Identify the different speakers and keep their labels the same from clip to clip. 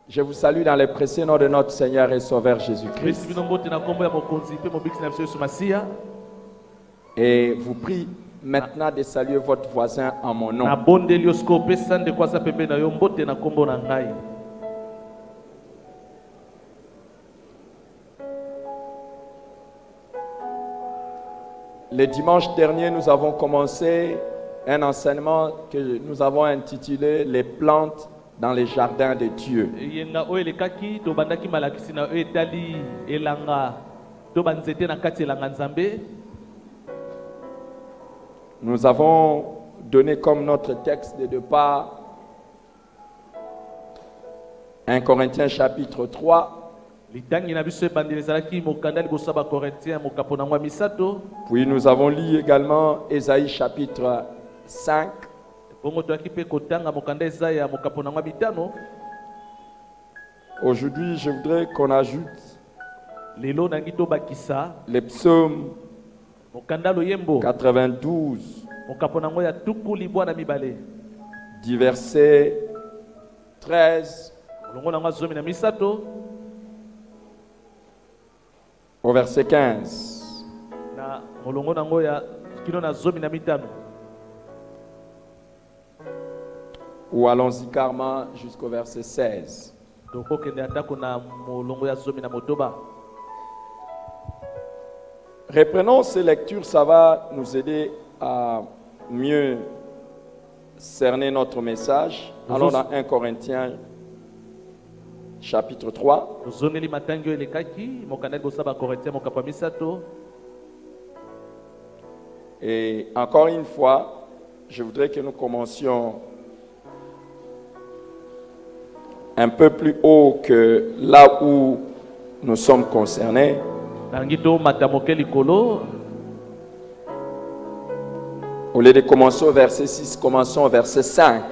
Speaker 1: Je vous salue dans le précieux nom de notre Seigneur et Sauveur Jésus-Christ. Et vous prie maintenant de saluer votre voisin en mon nom. Le dimanche dernier, nous avons commencé un enseignement que nous avons intitulé « Les plantes dans les jardins de Dieu ». Nous avons donné comme notre texte de départ 1 Corinthiens chapitre 3. Puis nous avons lu également Ésaïe chapitre 5. Aujourd'hui, je voudrais qu'on ajoute les psaumes 92 du verset 13 au verset 15. Ou allons-y carrément jusqu'au verset 16. Reprenons ces lectures, ça va nous aider à mieux cerner notre message. Allons dans 1 Corinthiens chapitre 3. Et encore une fois, je voudrais que nous commencions un peu plus haut que là où nous sommes concernés. Au lieu de commencer au verset 6, commençons au verset 5.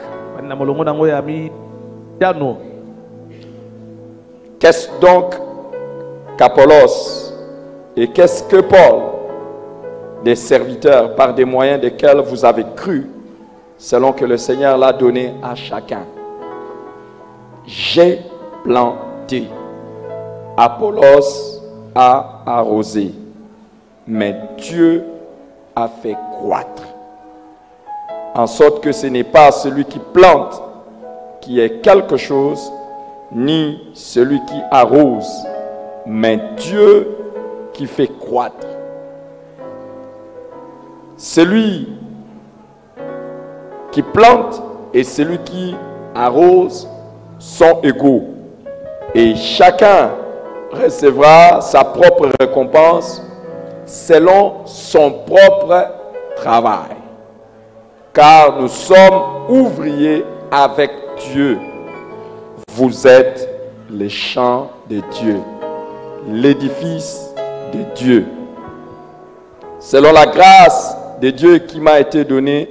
Speaker 1: Qu'est-ce donc qu'Apollos et qu'est-ce que Paul, des serviteurs par des moyens desquels vous avez cru, selon que le Seigneur l'a donné à chacun? J'ai planté, Apollos a arrosé, mais Dieu a fait croître. En sorte que ce n'est pas celui qui plante qui est quelque chose, ni celui qui arrose, mais Dieu qui fait croître. Celui qui plante et celui qui arrose sont égaux, et chacun recevra sa propre récompense selon son propre travail. Car nous sommes ouvriers avec Dieu. Vous êtes les champs de Dieu, l'édifice de Dieu. Selon la grâce de Dieu qui m'a été donnée,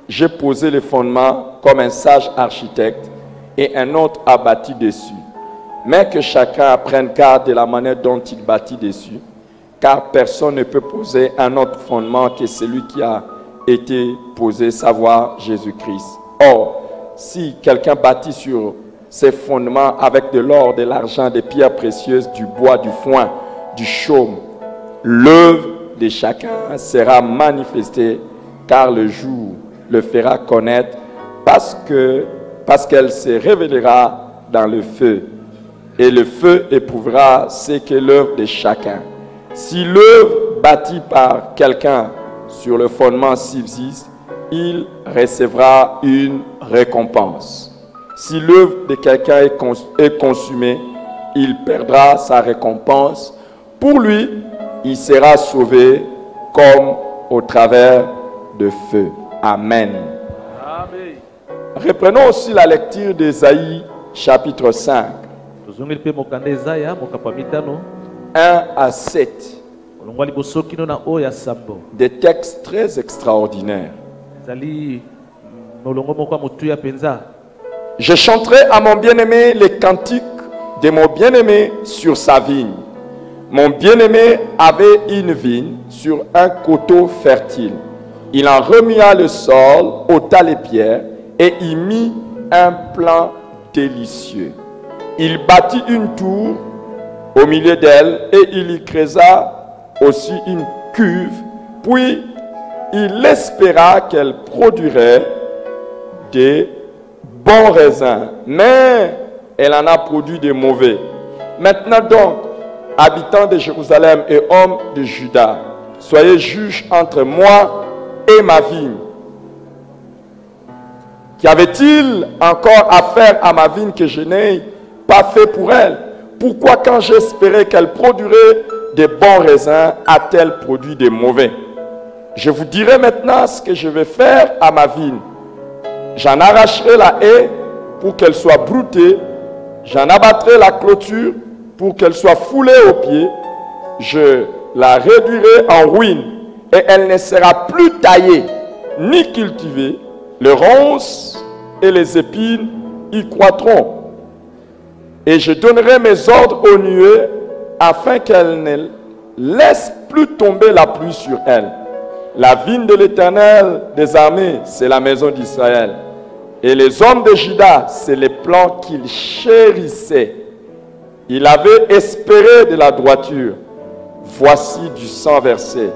Speaker 1: j'ai posé les fondements comme un sage architecte et un autre a bâti dessus. Mais que chacun prenne garde de la manière dont il bâtit dessus, car personne ne peut poser un autre fondement que celui qui a été posé, savoir Jésus-Christ. Or, si quelqu'un bâtit sur ses fondements avec de l'or, de l'argent, des pierres précieuses, du bois, du foin, du chaume, l'œuvre de chacun sera manifestée, car le jour le fera connaître, parce qu'elle se révélera dans le feu. Et le feu éprouvera ce qu'est l'œuvre de chacun. Si l'œuvre bâtie par quelqu'un sur le fondement subsiste, il recevra une récompense. Si l'œuvre de quelqu'un est consumée, il perdra sa récompense. Pour lui, il sera sauvé comme au travers de feu. Amen. Amen. Reprenons aussi la lecture d'Ésaïe chapitre 5. 1 à 7. Des textes très extraordinaires. Je chanterai à mon bien-aimé les cantiques de mon bien-aimé sur sa vigne. Mon bien-aimé avait une vigne sur un coteau fertile. Il en remua le sol, ôta les pierres et y mit un plant délicieux. Il bâtit une tour au milieu d'elle et il y creusa aussi une cuve. Puis il espéra qu'elle produirait des bons raisins, mais elle en a produit des mauvais. Maintenant donc, habitants de Jérusalem et hommes de Juda, soyez juges entre moi et ma vigne. Qu'y avait-il encore à faire à ma vigne que je n'ai pas fait pour elle? Pourquoi quand j'espérais qu'elle produirait des bons raisins, a-t-elle produit des mauvais? Je vous dirai maintenant ce que je vais faire à ma vigne. J'en arracherai la haie pour qu'elle soit broutée. J'en abattrai la clôture pour qu'elle soit foulée aux pieds. Je la réduirai en ruine et elle ne sera plus taillée ni cultivée. Les ronces et les épines y croîtront. Et je donnerai mes ordres aux nuées afin qu'elles ne laissent plus tomber la pluie sur elle. La vigne de l'Éternel des armées, c'est la maison d'Israël. Et les hommes de Juda, c'est les plans qu'il chérissait. Il avait espéré de la droiture. Voici du sang versé,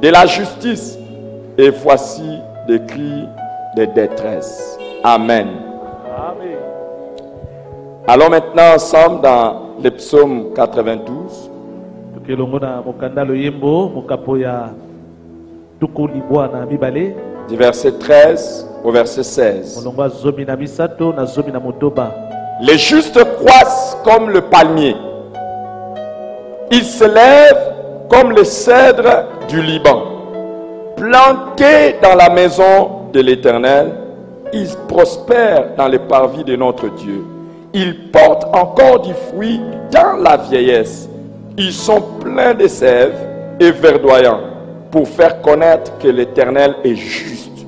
Speaker 1: de la justice. Et voici des cris de détresse. Amen.
Speaker 2: Amen.
Speaker 1: Allons maintenant ensemble dans le psaume 92. Du verset 13 au verset 16. Les justes croissent comme le palmier. Ils se lèvent comme le cèdre du Liban. Plantés dans la maison de l'Éternel, ils prospèrent dans les parvis de notre Dieu. Ils portent encore du fruit dans la vieillesse. Ils sont pleins de sève et verdoyants pour faire connaître que l'Éternel est juste.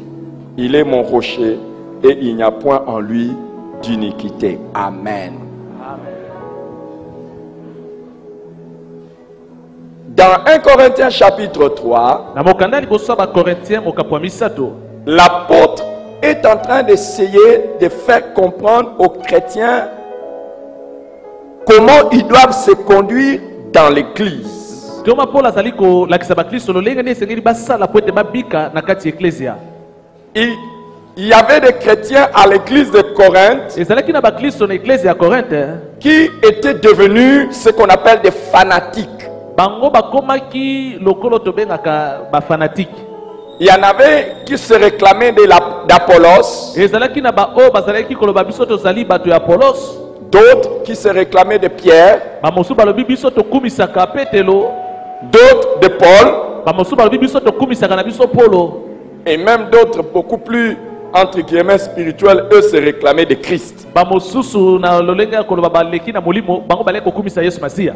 Speaker 1: Il est mon rocher et il n'y a point en lui d'iniquité. Amen. Dans 1 Corinthiens chapitre 3, l'apôtre est en train d'essayer de faire comprendre aux chrétiens comment ils doivent se conduire dans l'église. Il y avait des chrétiens à l'église de Corinthe qui étaient devenus ce qu'on appelle des fanatiques. Il y en avait qui se réclamaient d'Apollos, d'autres qui se réclamaient de Pierre, d'autres de Paul, et même d'autres beaucoup plus entre guillemets spirituels, eux se réclamaient de Christ.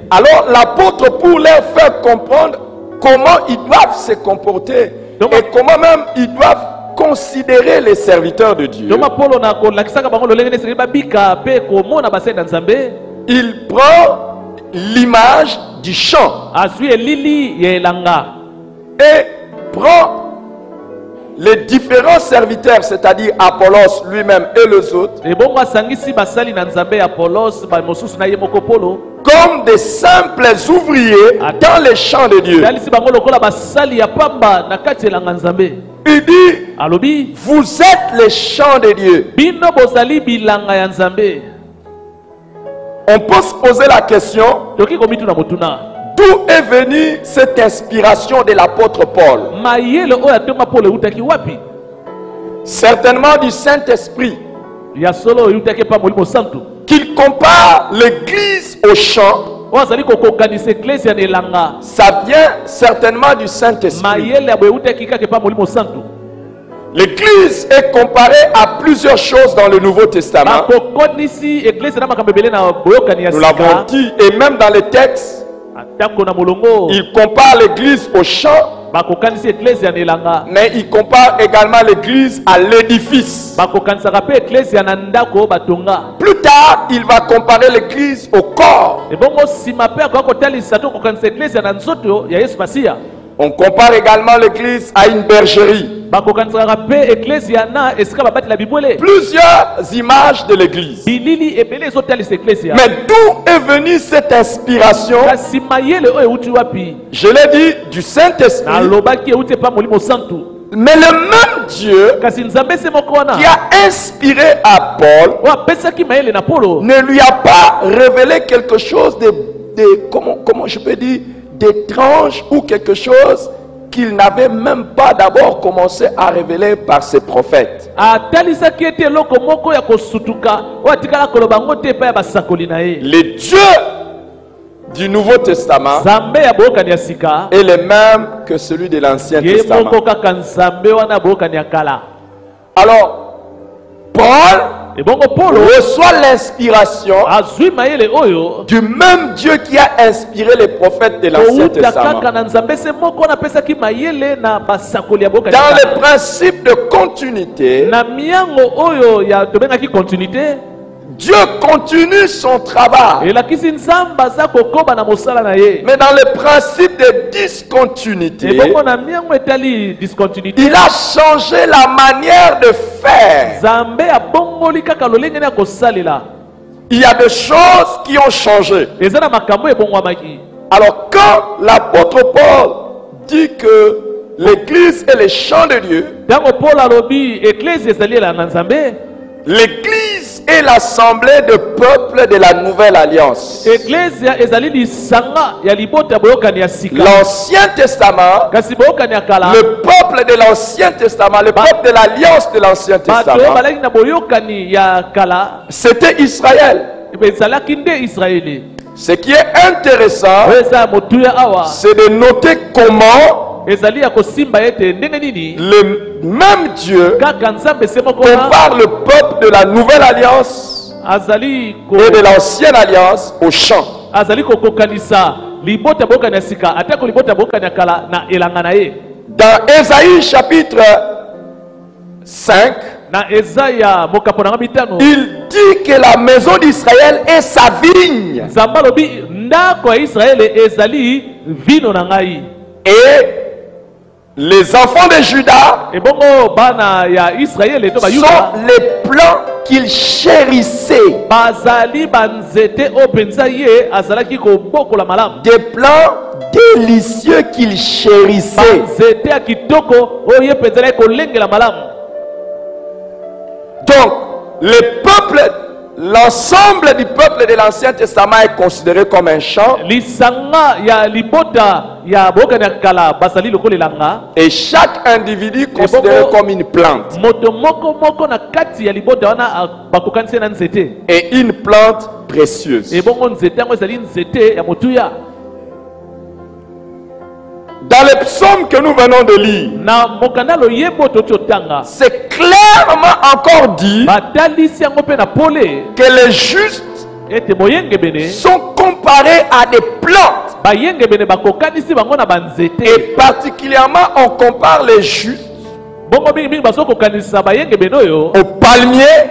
Speaker 1: Alors l'apôtre, pour leur faire comprendre comment ils doivent se comporter et comment même ils doivent considérer les serviteurs de Dieu, il prend l'image du chant et prend les différents serviteurs, c'est-à-dire Apollos lui-même et les autres, comme des simples ouvriers dans les champs de Dieu. Il dit, vous êtes les champs de Dieu. On peut se poser la question, d'où est venue cette inspiration de l'apôtre Paul? Certainement du Saint-Esprit, qu'il compare l'église au champ. Ça vient certainement du Saint-Esprit. L'église est comparée à plusieurs choses dans le Nouveau Testament. Nous l'avons dit, et même dans les textes, il compare l'église au champ, mais il compare également l'église à l'édifice. Plus tard, il va comparer l'église au corps. On compare également l'église à une bergerie. Plusieurs images de l'église. Mais d'où est venue cette inspiration? Je l'ai dit, du Saint-Esprit. Mais le même Dieu qui a inspiré à Paul ne lui a pas révélé quelque chose de comment je peux dire, d'étrange ou quelque chose qu'il n'avait même pas d'abord commencé à révéler par ses prophètes. Les dieux du Nouveau Testament est le même que celui de l'Ancien Testament. Alors, Paul reçoit l'inspiration du même Dieu qui a inspiré les prophètes de l'Ancien Testament. Dans le principe de continuité, Dieu continue son travail. Mais dans le principe de discontinuité, il a changé la manière de faire. Il y a des choses qui ont changé. Alors quand l'apôtre Paul dit que l'église est le champ de Dieu, l'église est l'assemblée de peuples de la nouvelle alliance. L'Ancien Testament, le peuple de l'Ancien Testament, le peuple de l'alliance de l'Ancien Testament, c'était Israël. Ce qui est intéressant, c'est de noter comment le même Dieu compare le peuple de la nouvelle alliance et de l'ancienne alliance au champ. Dans Ésaïe chapitre 5, il dit que la maison d'Israël est sa vigne. Et les enfants de Juda sont les plants qu'il chérissait. Des plants délicieux qu'il chérissait. Donc, le peuple, l'ensemble du peuple de l'Ancien Testament est considéré comme un champ. Et chaque individu considéré comme une plante. Et une plante précieuse. Dans le psaume que nous venons de lire, c'est clairement encore dit que les justes sont comparés à des plantes. Et particulièrement, on compare les justes au palmier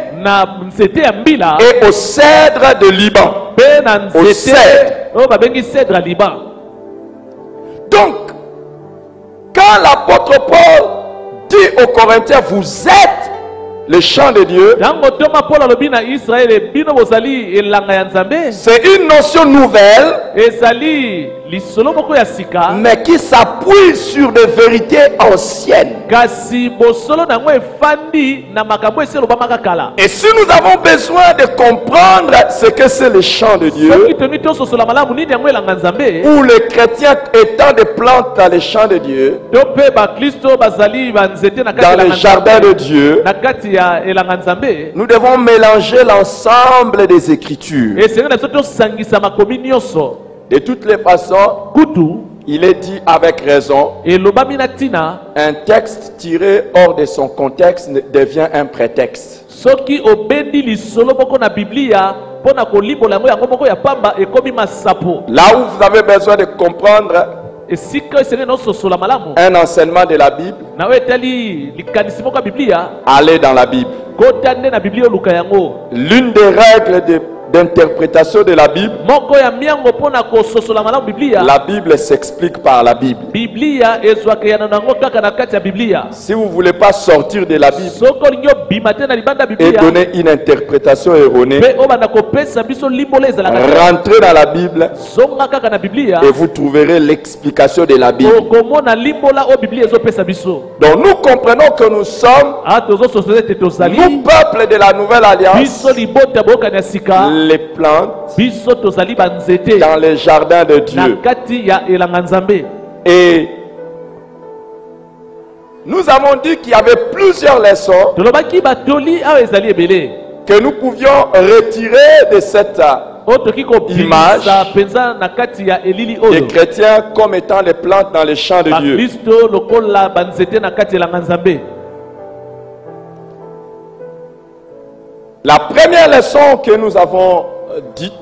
Speaker 1: et au cèdre de Liban. Au cèdre. Donc, quand l'apôtre Paul dit aux Corinthiens, vous êtes le champ de Dieu, c'est une notion nouvelle, mais qui s'appuie sur des vérités anciennes. Et si nous avons besoin de comprendre ce que c'est le champ de Dieu, ou les chrétiens étant des plantes dans les champs de Dieu, dans le jardin de Dieu, nous devons mélanger l'ensemble des Écritures. De toutes les façons, il est dit avec raison, un texte tiré hors de son contexte devient un prétexte. Là où vous avez besoin de comprendre un enseignement de la Bible, allez dans la Bible. L'une des règles d'interprétation de la Bible,
Speaker 2: moko ya miango pona ko sosola malamu Biblia.
Speaker 1: la Bible s'explique par la Bible.
Speaker 2: Biblia ezwaka yana nango kaka na kati ya Biblia.
Speaker 1: Si vous ne voulez pas sortir de la Bible
Speaker 2: Soko linyo bimate na libanda
Speaker 1: et
Speaker 2: Biblia.
Speaker 1: donner une interprétation erronée,
Speaker 2: Pe obana ko pesa biso limbola ezala na
Speaker 1: rentrez dans la Bible
Speaker 2: zonga kaka na Biblia.
Speaker 1: et vous trouverez l'explication de la Bible.
Speaker 2: Okomona limbola o Biblia ezo pesa biso.
Speaker 1: Donc nous comprenons que nous sommes,
Speaker 2: Tozo sosete tozali.
Speaker 1: nous peuple de la Nouvelle Alliance,
Speaker 2: Biso libota boka na sika.
Speaker 1: les plantes
Speaker 2: Biso tozali banzete.
Speaker 1: dans les jardins de
Speaker 2: Na
Speaker 1: Dieu.
Speaker 2: kati ya elanga Nzambe.
Speaker 1: Et nous avons dit qu'il y avait plusieurs leçons
Speaker 2: Tolobaki batoli awa ezali ebele.
Speaker 1: que nous pouvions retirer de cette
Speaker 2: Otoki ko bimisa penza na kati ya elili
Speaker 1: des
Speaker 2: oyo.
Speaker 1: chrétiens comme étant les plantes dans les champs de Dieu.
Speaker 2: Kristo lokola banzete na kati elanga Nzambe.
Speaker 1: La première leçon que nous avons dite,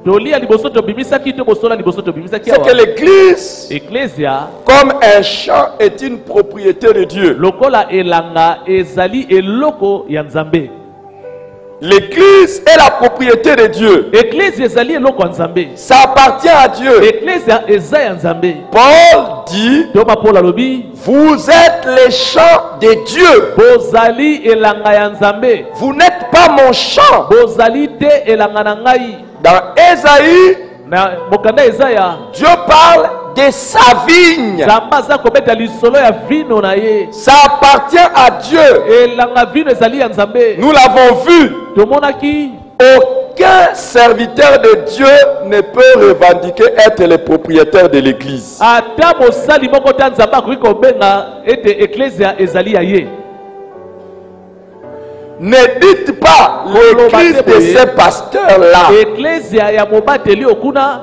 Speaker 2: Toli ya liboso to bimisa ki to bosola liboso to bimisa ki
Speaker 1: c'est que
Speaker 2: awa.
Speaker 1: l'église,
Speaker 2: Ecclesia
Speaker 1: comme un champ, est une propriété de Dieu.
Speaker 2: lokola elanga ezali eloko ya Nzambe.
Speaker 1: L'église est la propriété de Dieu.
Speaker 2: Ecclesia ezali eloko ya Nzambe.
Speaker 1: Ça appartient à Dieu.
Speaker 2: Ecclesia eza ya Nzambe.
Speaker 1: Paul dit,
Speaker 2: Toma Paul alobi
Speaker 1: vous êtes les champs de Dieu.
Speaker 2: bozali elanga ya Nzambe.
Speaker 1: Vous n'êtes pas mon champ.
Speaker 2: Bozali te elanga na ngai.
Speaker 1: Dans Ésaïe,
Speaker 2: Na mokanda Ezaya
Speaker 1: Dieu parle de sa vigne.
Speaker 2: Nzambe aza kobeta lisolo ya vino na ye.
Speaker 1: Ça appartient à Dieu.
Speaker 2: Elanga vino ezali ya Nzambe.
Speaker 1: Nous l'avons vu.
Speaker 2: Tomonaki
Speaker 1: Aucun serviteur de Dieu ne peut revendiquer être le propriétaire de l'église.
Speaker 2: ata mosali moko te Nzambe akoki kobenga ete ecclesia ezali ya ye.
Speaker 1: Ne dites pas l'église de ces pasteurs-là.
Speaker 2: Ecclesia ya mobateli okuna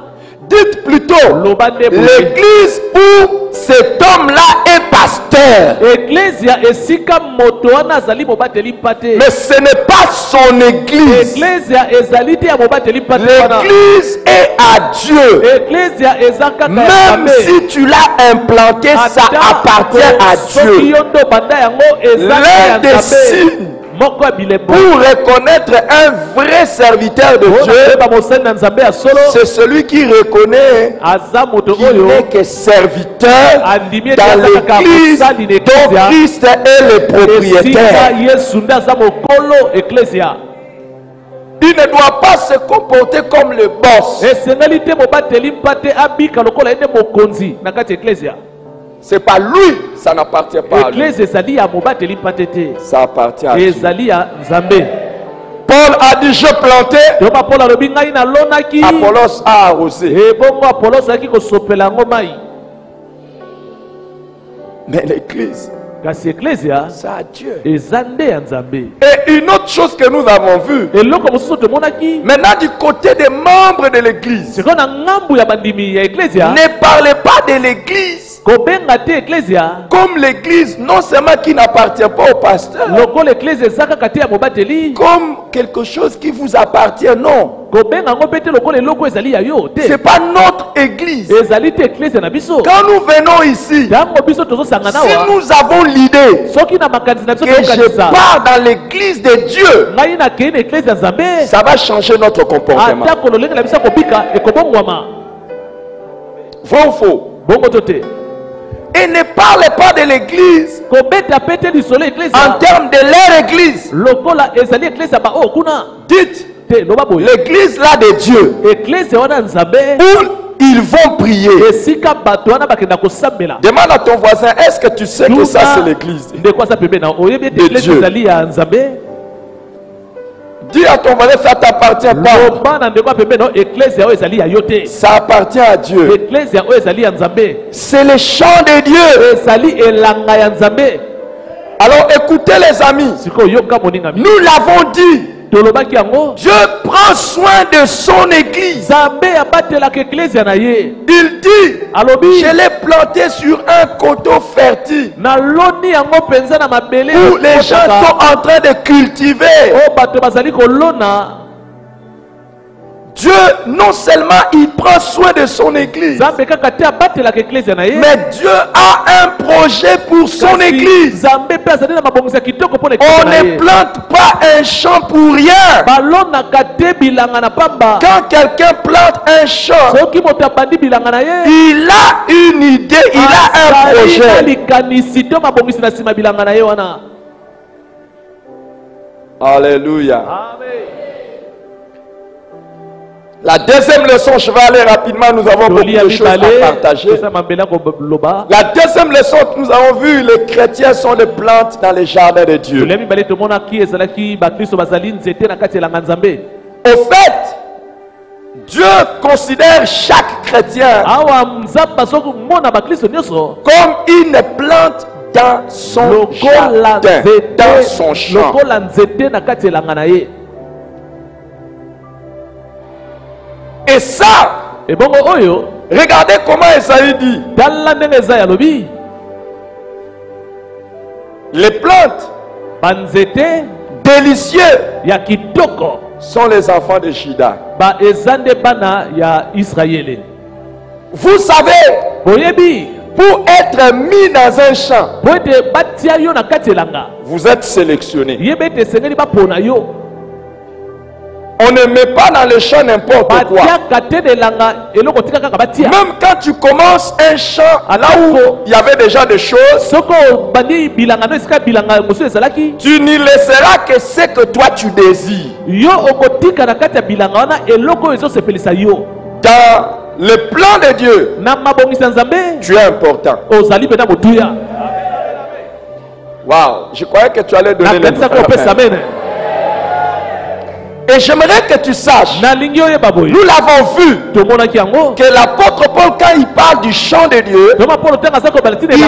Speaker 1: Dites plutôt
Speaker 2: lobande boye.
Speaker 1: l'église où cet homme-là est pasteur.
Speaker 2: Ecclesia esika moto wana azali mobateli mpate.
Speaker 1: Mais ce n'est pas son église.
Speaker 2: Ecclesia ezali te ya mobateli mpate wana.
Speaker 1: L'église est à Dieu.
Speaker 2: Ecclesia eza kaka ya
Speaker 1: Même
Speaker 2: Nzambe.
Speaker 1: si tu l'as implanté, ça appartient à
Speaker 2: Soki
Speaker 1: Dieu.
Speaker 2: yo ndo banda yango eza ya
Speaker 1: L'un des
Speaker 2: Nzambe.
Speaker 1: signes
Speaker 2: Moko ya bilembo.
Speaker 1: pour reconnaître un vrai serviteur de Dieu,
Speaker 2: Ba mosali na Nzambe ya solo.
Speaker 1: c'est celui qui reconnaît
Speaker 2: Aza moto
Speaker 1: qu'il
Speaker 2: oyo
Speaker 1: n'est que serviteur
Speaker 2: andimi ete
Speaker 1: dans
Speaker 2: aza kaka
Speaker 1: l'église
Speaker 2: mosali na
Speaker 1: dont
Speaker 2: ecclesia.
Speaker 1: Christ est le
Speaker 2: Esika
Speaker 1: propriétaire.
Speaker 2: Yesu nde aza mokolo ecclesia.
Speaker 1: Il ne doit pas se comporter comme le boss.
Speaker 2: Esengeli te mobateli mpate abika lokola ende mokonzi na kati ya ecclesia.
Speaker 1: C'est pas lui, ça n'appartient pas à lui.
Speaker 2: Ecclesia ezali ya mobateli mpate te.
Speaker 1: Ça appartient à Dieu.
Speaker 2: Ezali ya Nzambe.
Speaker 1: Paul a dit je plantais,
Speaker 2: Yoma Paul alobi ngai nalonaki.
Speaker 1: Apollos a arrosé.
Speaker 2: Ebongo Apollos azalaki kosopela yango mai.
Speaker 1: Mais l'église,
Speaker 2: Kasi ecclesia
Speaker 1: c'est à Dieu.
Speaker 2: eza nde ya Nzambe.
Speaker 1: Et une autre chose que nous avons vue,
Speaker 2: Eloko mosusu tomonaki.
Speaker 1: maintenant du côté des membres de l'église,
Speaker 2: Sikoyo na ngambu ya bandimi ya ecclesia.
Speaker 1: ne parlez pas de l'église
Speaker 2: Kobenga te ecclesia.
Speaker 1: comme l'église, non seulement qui n'appartient pas au pasteur,
Speaker 2: Lokola ecclesia eza kaka te ya mobateli.
Speaker 1: comme quelque chose qui vous appartient, non.
Speaker 2: Kobenga yango mpe te lokola eloko ezali ya yo te.
Speaker 1: C'est pas notre église.
Speaker 2: Ezali te ecclesia na biso.
Speaker 1: Quand nous venons ici,
Speaker 2: Tango biso tozosangana
Speaker 1: si
Speaker 2: awa.
Speaker 1: nous avons l'idée
Speaker 2: Soki na makanisi na biso
Speaker 1: que je
Speaker 2: toyokanisa.
Speaker 1: pars dans l'église de Dieu,
Speaker 2: Ngai nakei na ecclesia ya Nzambe.
Speaker 1: ça va changer notre comportement.
Speaker 2: Atako lolenge na biso kobika ekobongwama.
Speaker 1: Vrai ou faux?
Speaker 2: Bongo to te.
Speaker 1: Et ne parlez pas de l'église
Speaker 2: Kobeta pete lisolo
Speaker 1: en
Speaker 2: ecclesia.
Speaker 1: termes de leur église.
Speaker 2: Lokola ezali ecclesia ba o kuna.
Speaker 1: Dites
Speaker 2: Te loba boye.
Speaker 1: l'église là de Dieu
Speaker 2: Ecclesia wana Nzambe.
Speaker 1: où ils vont prier.
Speaker 2: Esika bato wana bakenda kosambela.
Speaker 1: Demande à ton voisin, est-ce que tu sais que ça c'est l'église?
Speaker 2: Ndeko asa pembe na oyebi ete
Speaker 1: De
Speaker 2: ecclesia
Speaker 1: Dieu.
Speaker 2: ezali ya Nzambe.
Speaker 1: Dis à ton voisin, ça t'appartient pas.
Speaker 2: Loba na ndeko pembe na ecclesia o ezali ya yo te.
Speaker 1: Ça appartient à Dieu.
Speaker 2: Ecclesia o ezali ya Nzambe.
Speaker 1: C'est le chant de Dieu.
Speaker 2: Ezali elanga ya Nzambe.
Speaker 1: Alors écoutez les amis,
Speaker 2: Siko yoka moninga mi.
Speaker 1: nous l'avons dit,
Speaker 2: Tolobaki yango.
Speaker 1: Dieu prend soin de son église.
Speaker 2: Nzambe abatelaka ecclesia na ye.
Speaker 1: Il dit,
Speaker 2: Alobi.
Speaker 1: je l'ai planté sur un coteau fertile
Speaker 2: Naloni yango penza na mabele.
Speaker 1: où les gens sont en train de cultiver.
Speaker 2: O bato bazali kolona.
Speaker 1: Dieu, non seulement il prend soin de son église, mais Dieu a un projet pour son église. On ne plante pas un champ pour rien. Quand quelqu'un plante un champ, il a une idée, il a un projet. Alléluia. Amen. La deuxième leçon, je vais aller rapidement, nous avons beaucoup de choses à partager. La deuxième leçon que nous avons vue, les chrétiens sont des plantes dans les jardins de Dieu. Au fait, Dieu considère chaque chrétien comme une plante dans son jardin, dans son champ. Et ça, regardez comment Esaïe dit. Les plantes délicieux sont les enfants de Juda. Vous savez, pour être mis dans un champ, vous êtes sélectionné. On ne met pas dans le champ n'importe quoi. Même quand tu commences un champ là où il y avait déjà des choses, tu n'y laisseras que ce que toi tu désires. Dans le plan de Dieu, tu es important. Waouh, je croyais que tu allais donner le Et j'aimerais que tu saches, nous l'avons vu, que l'apôtre Paul, quand il parle du chant de Dieu, il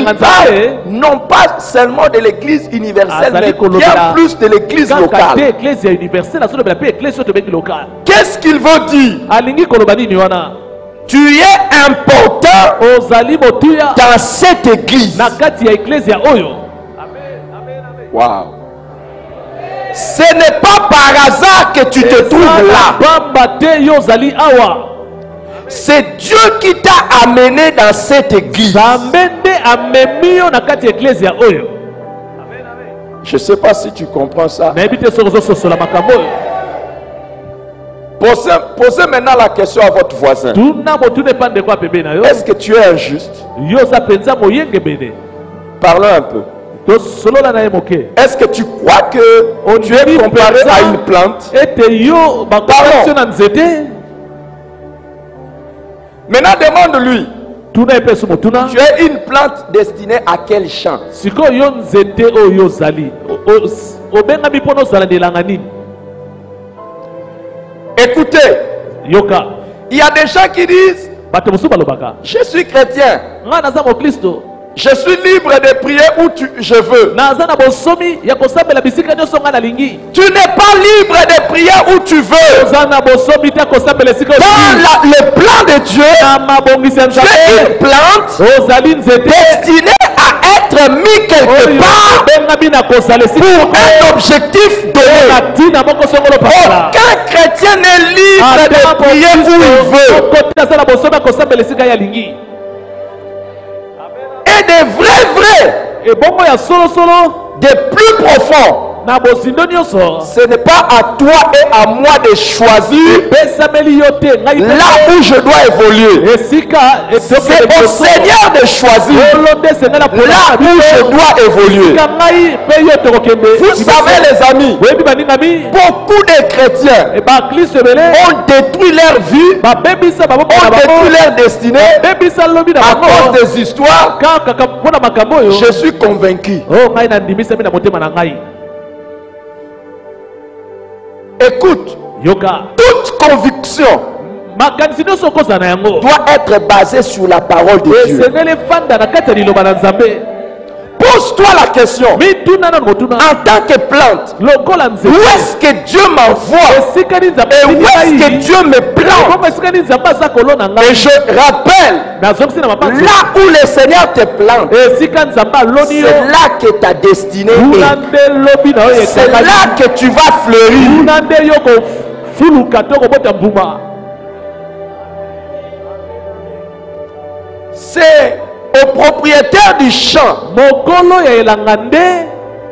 Speaker 1: parle non pas seulement de l'église universelle, mais bien plus de l'église locale. Qu'est-ce qu'il veut dire? Tu es important dans cette église. Wow. Ce n'est pas par hasard que tu te trouves là. C'est Dieu qui t'a amené dans cette église. Je ne sais pas si tu comprends ça. Posez maintenant la question à votre voisin. Est-ce que tu es injuste? Parlons un peu. Est-ce que tu crois que tu es comparé à une plante? Pardon. Maintenant demande-lui. Tu es une plante destinée à quel champ? Écoutez, il y a des gens qui disent, je suis chrétien, je suis libre de prier où je veux. Tu n'es pas libre de prier où tu veux. Dans le plan de Dieu, tu es une plante destinée à être mis quelque part pour un objectif donné. Aucun chrétien n'est libre de prier où il veut. Et des vrais, des plus profonds, ce n'est pas à toi et à moi de choisir là où je dois évoluer. C'est au Seigneur de choisir là où je dois évoluer. Vous savez les amis, beaucoup de chrétiens ont détruit leur vie, ont détruit leur destinée à cause des histoires. Je suis convaincu. Écoute, toute conviction doit être basée sur la parole de Dieu. Pose-toi la question, en tant que plante, où est-ce que Dieu m'envoie et où est-ce que Dieu me plante? Et je rappelle, là où le Seigneur te plante, c'est là que ta destinée est. C'est là que tu vas fleurir. c'est au propriétaire du champ
Speaker 2: mokolo ya elanga nde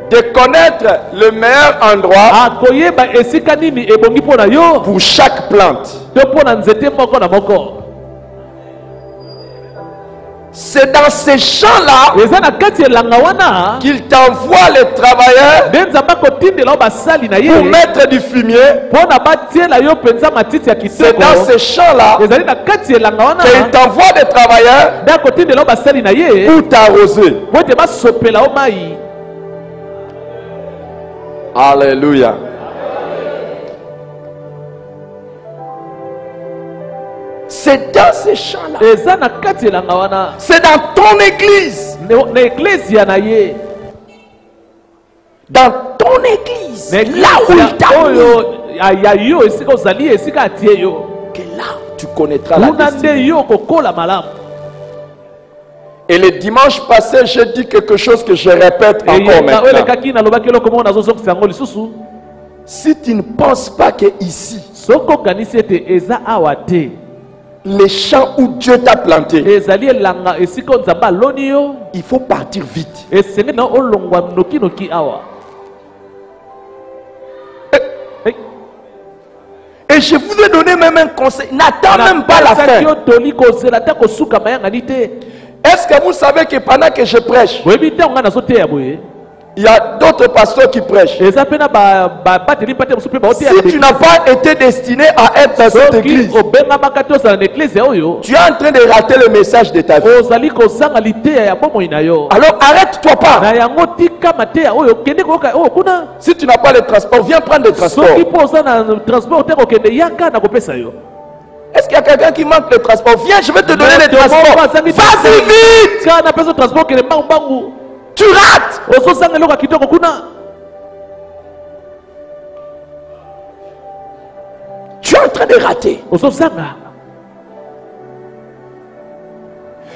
Speaker 1: de connaître le meilleur endroit
Speaker 2: akoyeba esika nini ebongi mpo na yo
Speaker 1: pour chaque plante.
Speaker 2: to mpo na nzete moko na moko.
Speaker 1: C'est dans ces champs-là
Speaker 2: eza na kati ya elanga wana
Speaker 1: qu'il t'envoie les travailleurs
Speaker 2: nde nzambe akotindela yo basali na ye
Speaker 1: pour mettre du fumier.
Speaker 2: mpo na batiela yo mpenza matiti ya
Speaker 1: C'est
Speaker 2: kitoko.
Speaker 1: dans ces champs-là
Speaker 2: ezali na kati ya elanga wana
Speaker 1: qu'il t'envoie des travailleurs
Speaker 2: nde akotindela yo basali na ye
Speaker 1: pour t'arroser.
Speaker 2: po ete basopela yo mai.
Speaker 1: Alléluia. C'est dans ces champs-là.
Speaker 2: eza na kati ya elanga wana
Speaker 1: C'est dans ton église.
Speaker 2: na eklezia na ye
Speaker 1: Dans ton église.
Speaker 2: na
Speaker 1: Là où il
Speaker 2: eklezia
Speaker 1: t'a mis.
Speaker 2: oyo ya yo esika ozali esika atie yo
Speaker 1: Que là, tu connaîtras la
Speaker 2: kuna nde
Speaker 1: destinée.
Speaker 2: yo kokola malamu.
Speaker 1: Et le dimanche passé, j'ai dit quelque chose que je répète encore
Speaker 2: oyo
Speaker 1: maintenant.
Speaker 2: elekaki nalobaki eloko moko nazozokisa yango lisusu.
Speaker 1: Si tu ne penses pas que ici,
Speaker 2: soki okanisi ete eza awa te
Speaker 1: les champs où Dieu t'a planté,
Speaker 2: ezali elanga esika nzambe aloni yo
Speaker 1: il faut partir vite.
Speaker 2: esenge na olongwa nokinoki awa.
Speaker 1: Et je vous ai donné même un conseil. N'attends même pas la fin.
Speaker 2: yo toli kozela ta kosuka mayangani te.
Speaker 1: Est-ce que vous savez que pendant que je prêche,
Speaker 2: boyebi ntango ngai nazoteya boye
Speaker 1: il y a d'autres pasteurs qui prêchent.
Speaker 2: eza mpe na babateli mpa te mosusu mpe baoteya.
Speaker 1: Si tu n'as pas été destiné à être dans cette
Speaker 2: soki
Speaker 1: église,
Speaker 2: obengamaka te ozala na eklezia oyo
Speaker 1: tu es en train de rater le message de ta vie.
Speaker 2: ozali kozanga liteya ya bomoi na yo.
Speaker 1: Alors arrête-toi pas.
Speaker 2: na yango tika mateya oyo kende koyoka oyo kuna.
Speaker 1: Si tu n'as pas de transport, viens prendre le transport.
Speaker 2: soki mpo oza na transport te kokende yaka na kopesa yo.
Speaker 1: Est-ce qu'il y a quelqu'un qui manque le transport? Viens, je vais te donner le transport. Vas-y vite.
Speaker 2: kana napesa transport kende mbangu
Speaker 1: Tu rates.
Speaker 2: ozozanga eloko ya kitoko kuna.
Speaker 1: Tu es en train de rater.
Speaker 2: ozozanga.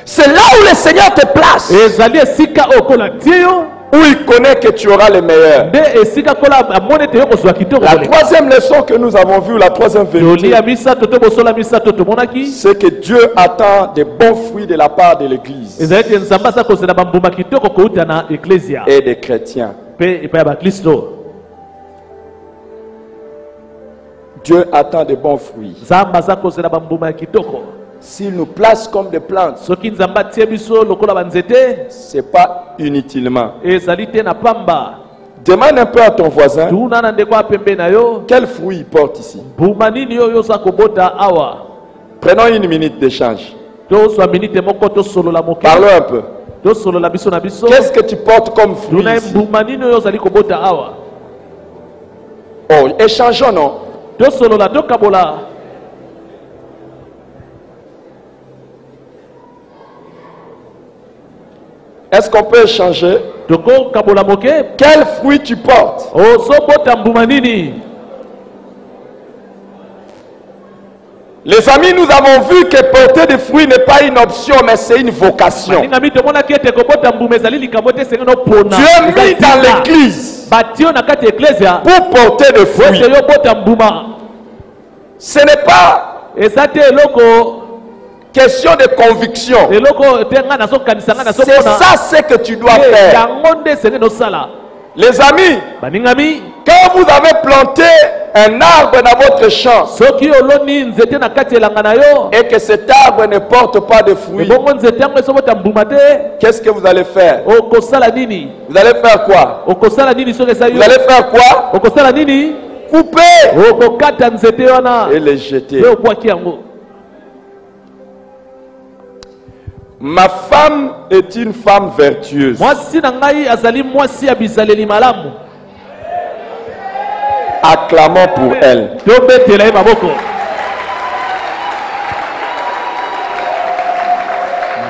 Speaker 1: C'est là où le Seigneur te place.
Speaker 2: ezali esika oyo kola tie yo
Speaker 1: Où il connaît que tu auras le meilleur.
Speaker 2: nde esika kola amoni ete yo kozwa kitoko.
Speaker 1: La troisième leçon que nous avons vue, la troisième vérité,
Speaker 2: tolia misato to bosola misato tomonaki
Speaker 1: c'est que Dieu attend de bons fruits de la part de l'Église
Speaker 2: ezali ete nzambe aza kozela bambuma kitoko kouta na eklezia
Speaker 1: et des chrétiens.
Speaker 2: mpe epai ya baklisto.
Speaker 1: Dieu attend de bons fruits.
Speaker 2: nzambe aza kozela bambuma ya kitoko.
Speaker 1: S'il nous place comme des plantes,
Speaker 2: soki nzambe atie biso lokola banzete
Speaker 1: c'est pas inutilement.
Speaker 2: ezali te na pamba.
Speaker 1: Demande un peu à ton voisin
Speaker 2: tuna na ndeko apembe na yo
Speaker 1: quel fruit il porte ici.
Speaker 2: mbuma nini oyo oza kobota awa.
Speaker 1: Prenons une minute d'échange.
Speaker 2: tozwa minite moko tosolola moke
Speaker 1: Parlons un peu.
Speaker 2: tosolola biso na biso.
Speaker 1: Qu'est-ce que tu portes comme fruit
Speaker 2: tuna
Speaker 1: ici?
Speaker 2: mbuma nini oyo ozali kobota awa.
Speaker 1: Oh, échangeons, non?
Speaker 2: tosolola tokabola.
Speaker 1: Est-ce qu'on peut échanger?
Speaker 2: tokokabola moke.
Speaker 1: Quel fruit tu portes?
Speaker 2: ozobota mbuma nini.
Speaker 1: Les amis, nous avons vu que porter des fruits n'est pas une option, mais c'est une vocation.
Speaker 2: ningami tomonaki ete kobota mbuma ezali likambo te esengeli opona.
Speaker 1: Tu es mis dans l'église
Speaker 2: batio na kati ya eklezia
Speaker 1: pour porter des
Speaker 2: ete
Speaker 1: fruits.
Speaker 2: yo bota mbuma.
Speaker 1: Ce n'est pas
Speaker 2: eza te eloko
Speaker 1: question de conviction.
Speaker 2: eloko te ngai nazokanisa ngai
Speaker 1: C'est
Speaker 2: nazomona.
Speaker 1: ça ce que tu dois faire.
Speaker 2: yango nde esengeli osala.
Speaker 1: Les amis,
Speaker 2: baningami
Speaker 1: quand vous avez planté un arbre dans votre champ
Speaker 2: soki oloni nzete na kati ya elanga na yo
Speaker 1: et que cet arbre ne porte pas de fruits,
Speaker 2: ebongo nzete yango esobota mbuma te
Speaker 1: qu'est-ce que vous allez faire?
Speaker 2: okosala nini.
Speaker 1: Vous allez faire quoi?
Speaker 2: okosala nini soki eza
Speaker 1: Vous
Speaker 2: yo.
Speaker 1: allez faire quoi?
Speaker 2: okosala nini.
Speaker 1: Couper
Speaker 2: okokata nzete wana
Speaker 1: et les jeter.
Speaker 2: pe obwaki yango.
Speaker 1: Ma femme est une femme vertueuse.
Speaker 2: mwasi na ngai azali mwasi ya bizaleli malamu.
Speaker 1: Acclamons pour elle.
Speaker 2: tobetela ye maboko.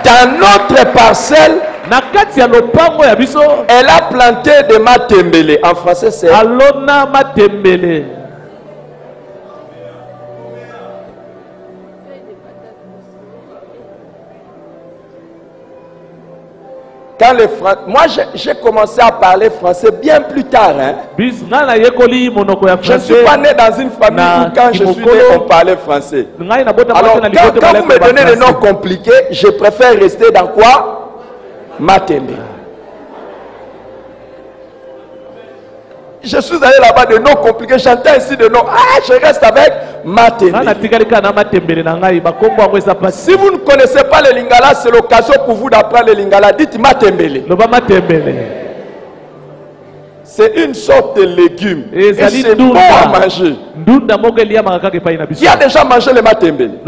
Speaker 1: Dans notre parcelle,
Speaker 2: na kati ya lopango ya biso
Speaker 1: elle a planté des matembele. En français, c'est
Speaker 2: alona matembele.
Speaker 1: Quand les moi j'ai commencé à parler français bien plus tard. Hein. Je ne suis pas né dans une famille où quand je suis né, on parlait français. Alors quand vous me donnez des noms compliqués, je préfère rester dans quoi? Matembe. Je suis allé là-bas de noms compliqués, j'entends ici de noms. Ah, je reste avec Matembe. Si vous ne connaissez pas le lingala, c'est l'occasion pour vous d'apprendre le lingala. Dites Matembele. C'est une sorte de légume. Et c'est bon à manger. Qui a déjà mangé le Matembele?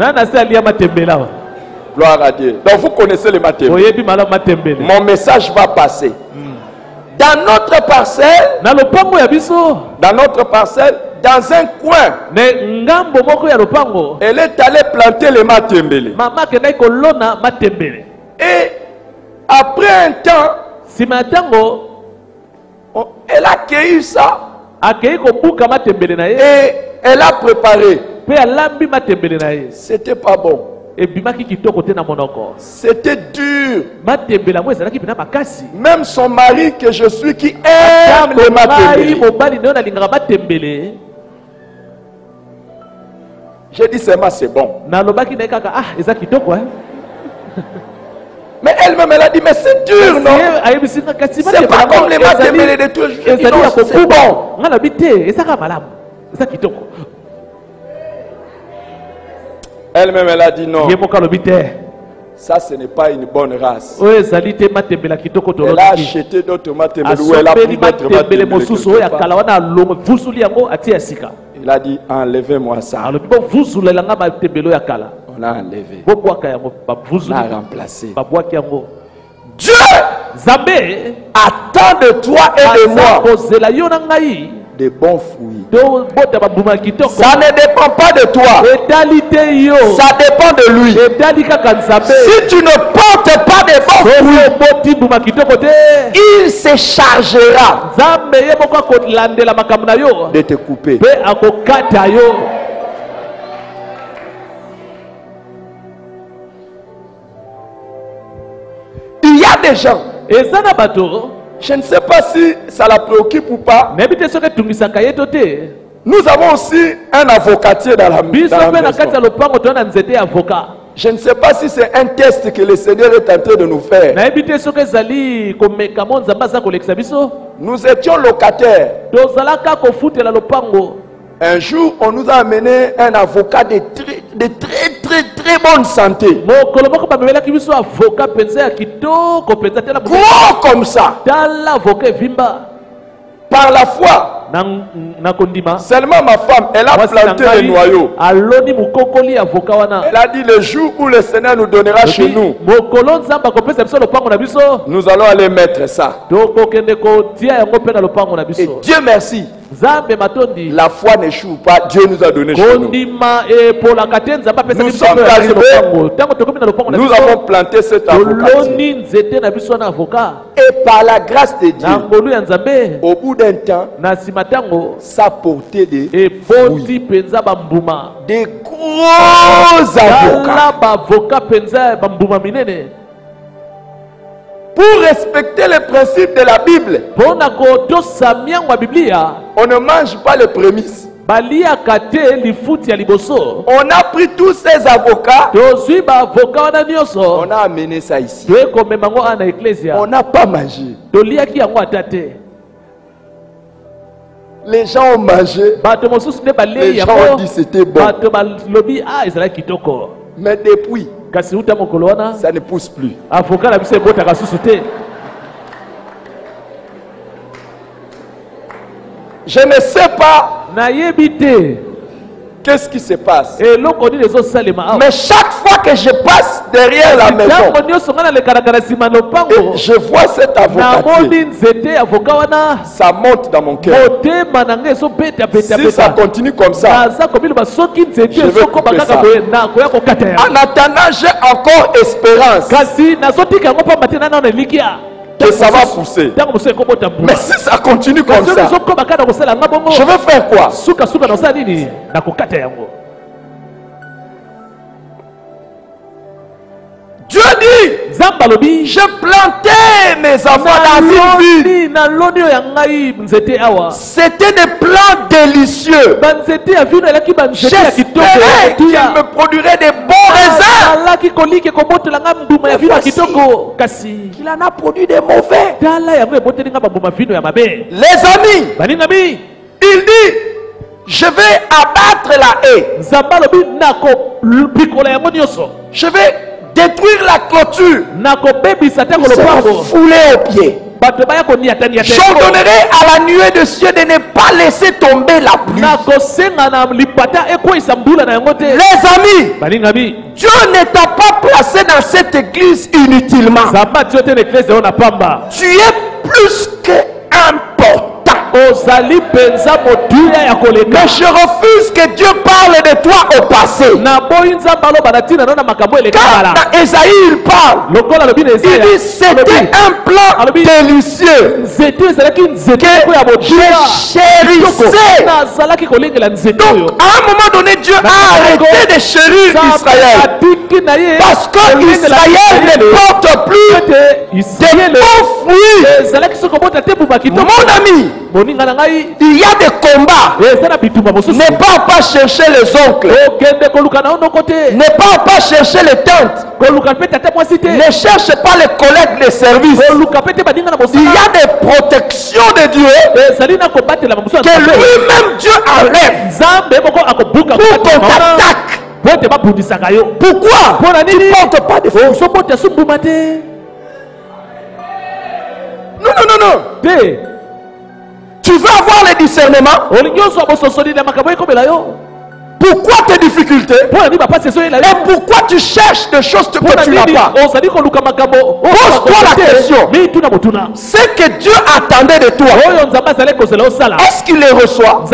Speaker 1: Gloire à Dieu. Donc vous connaissez le Matembele. Mon message va passer. Dans notre parcelle, dans un coin, elle est allée planter le Matembele. Et après un temps, elle a cueilli ça et elle a préparé. C'était pas bon. C'était dur. Même son mari que je suis qui aime le Matembele. J'ai dit seulement c'est bon. Mais elle-même elle a dit mais c'est dur non? C'est pas comme les Matembele de tous les jours. C'est bon. Elle-même elle a dit non. Ça ce n'est pas une bonne race. Elle a acheté d'autres Matembele ou elle a pris d'autres Matembele. Il a dit enlevez-moi ça. On a enlevé. On a remplacé. Dieu attend de toi et de moi de bons fruits. Ça ne dépend pas de toi. Ça dépend de lui. Si tu ne portes pas de bons fruits, il se chargera de te couper. Il y a des gens, je ne sais pas si ça la préoccupe ou pas. Nous avons aussi un avocatier dans la maison. Je ne sais pas si c'est un test que le Seigneur est en train de nous faire. Nous étions locataires. Un jour, on nous a amené un avocat de très bonne santé. Gros comme ça. Par la foi. Seulement ma femme, elle a planté le noyau. Elle a dit le jour où le Seigneur nous donnera chez nous, nous allons aller mettre ça. Et Dieu merci. La foi n'échoue pas. Dieu nous a donné chez nous. Nous sommes arrivés. Nous avons planté cet avocat. Et par la grâce de Dieu, au bout d'un temps, ça portait des fruits. Des gros avocats. Pour respecter les principes de la Bible, on ne mange pas les prémices. On a pris tous ces avocats, on a amené ça ici. On n'a pas mangé. Les gens ont mangé. Les gens ont dit c'était bon. Mais depuis, ça ne pousse plus. Je ne sais pas qu'est-ce qui se passe. Mais chaque fois que je passe derrière la maison et je vois cet avocatier, ça monte dans mon cœur. Si ça continue comme ça, je vais couper ça. En attendant, j'ai encore espérance que ça va pousser. Mais si ça continue comme ça, je vais faire quoi? Dieu dit dit, j'ai planté mes enfants dans une ville. C'était des plants délicieux. J'espérais qu'il me produirait des bons raisins. Qu'il en a produit des mauvais. Les amis, il dit, je vais abattre la haie. Je vais détruire la clôture. Se fouler aux pieds. J'ordonnerai à la nuée de cieux de ne pas laisser tomber la pluie. Les amis, Dieu ne t'a pas placé dans cette église inutilement. Tu es plus qu'important. Mais je refuse que Dieu parle de toi au passé. Car dans Ésaïe il parle. Il dit c'était un plan délicieux que Dieu chérissait. Donc à un moment donné Dieu a arrêté de chérir Israël. Parce que Israël ne porte plus de bons fruits. Mon ami, il y a des combats. Ne pars pas chercher les oncles. Ne pars pas chercher les tantes. Ne cherche pas les collègues de service. Il y a des protections de Dieu que lui-même Dieu enlève pour qu'on t'attaque. Pourquoi? Tu ne portes pas de fruits. Non. Tu veux avoir le discernement? Pourquoi tes difficultés? Et pourquoi tu cherches des choses que tu n'as pas? Pose-toi la question. Ce que Dieu attendait de toi, est-ce qu'il les reçoit?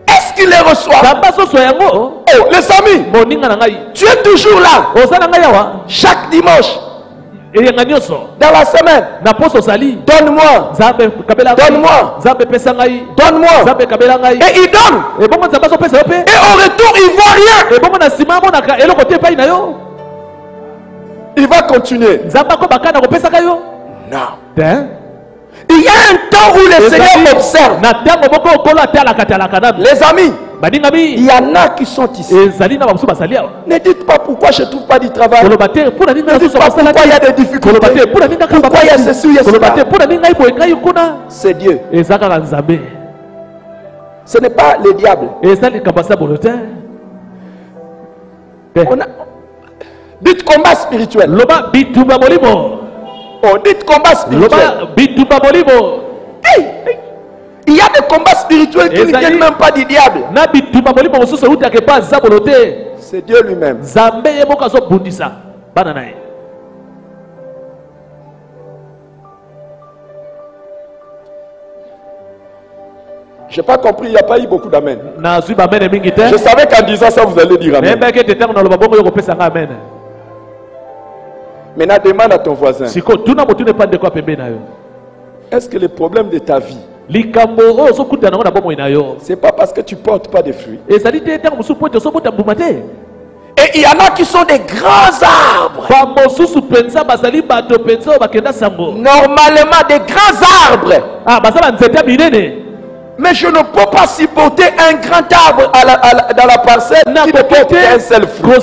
Speaker 1: Est-ce qu'il les reçoit? Oh, les amis, tu es toujours là. Chaque dimanche. Dans la semaine, donne-moi. Et il donne. Et au retour, il voit rien. Il va continuer. Non. Il y a un temps où le Seigneur observe. Les amis, il y en a qui sont ici. Ne dites pas pourquoi je ne trouve pas du travail. Ne dites pas pourquoi il y a des difficultés. Pourquoi il y a ceci ou il y a cela. C'est Dieu. Ce n'est pas le diable. Dites combat spirituel. Oh, dites combat spirituel. Hey, il y a des combats spirituels qui ne viennent même pas du diable. C'est Dieu lui-même. Je n'ai pas compris, il n'y a pas eu beaucoup d'amen. Je savais qu'en disant ça, vous allez dire amen. Maintenant, demande à ton voisin. Est-ce que le problème de ta vie, c'est pas parce que tu portes pas de fruits? Et il y en a qui sont des grands arbres. Normalement, des grands arbres. Mais je ne peux pas supporter un grand arbre dans la parcelle qui ne porte qu'un seul fruit.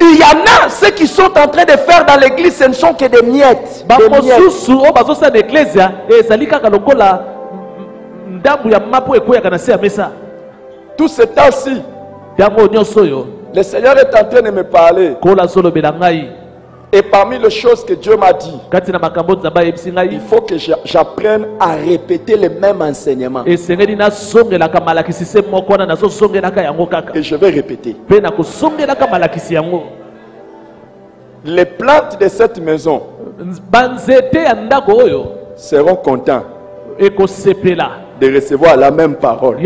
Speaker 1: Il y en a, ceux qui sont en train de faire dans l'église, ce ne sont que des miettes. Tout ce temps-ci, le Seigneur est en train de me parler. Et parmi les choses que Dieu m'a dit, il faut que j'apprenne à répéter les mêmes enseignements. Et je vais répéter. Les plantes de cette maison seront contents de recevoir la même parole.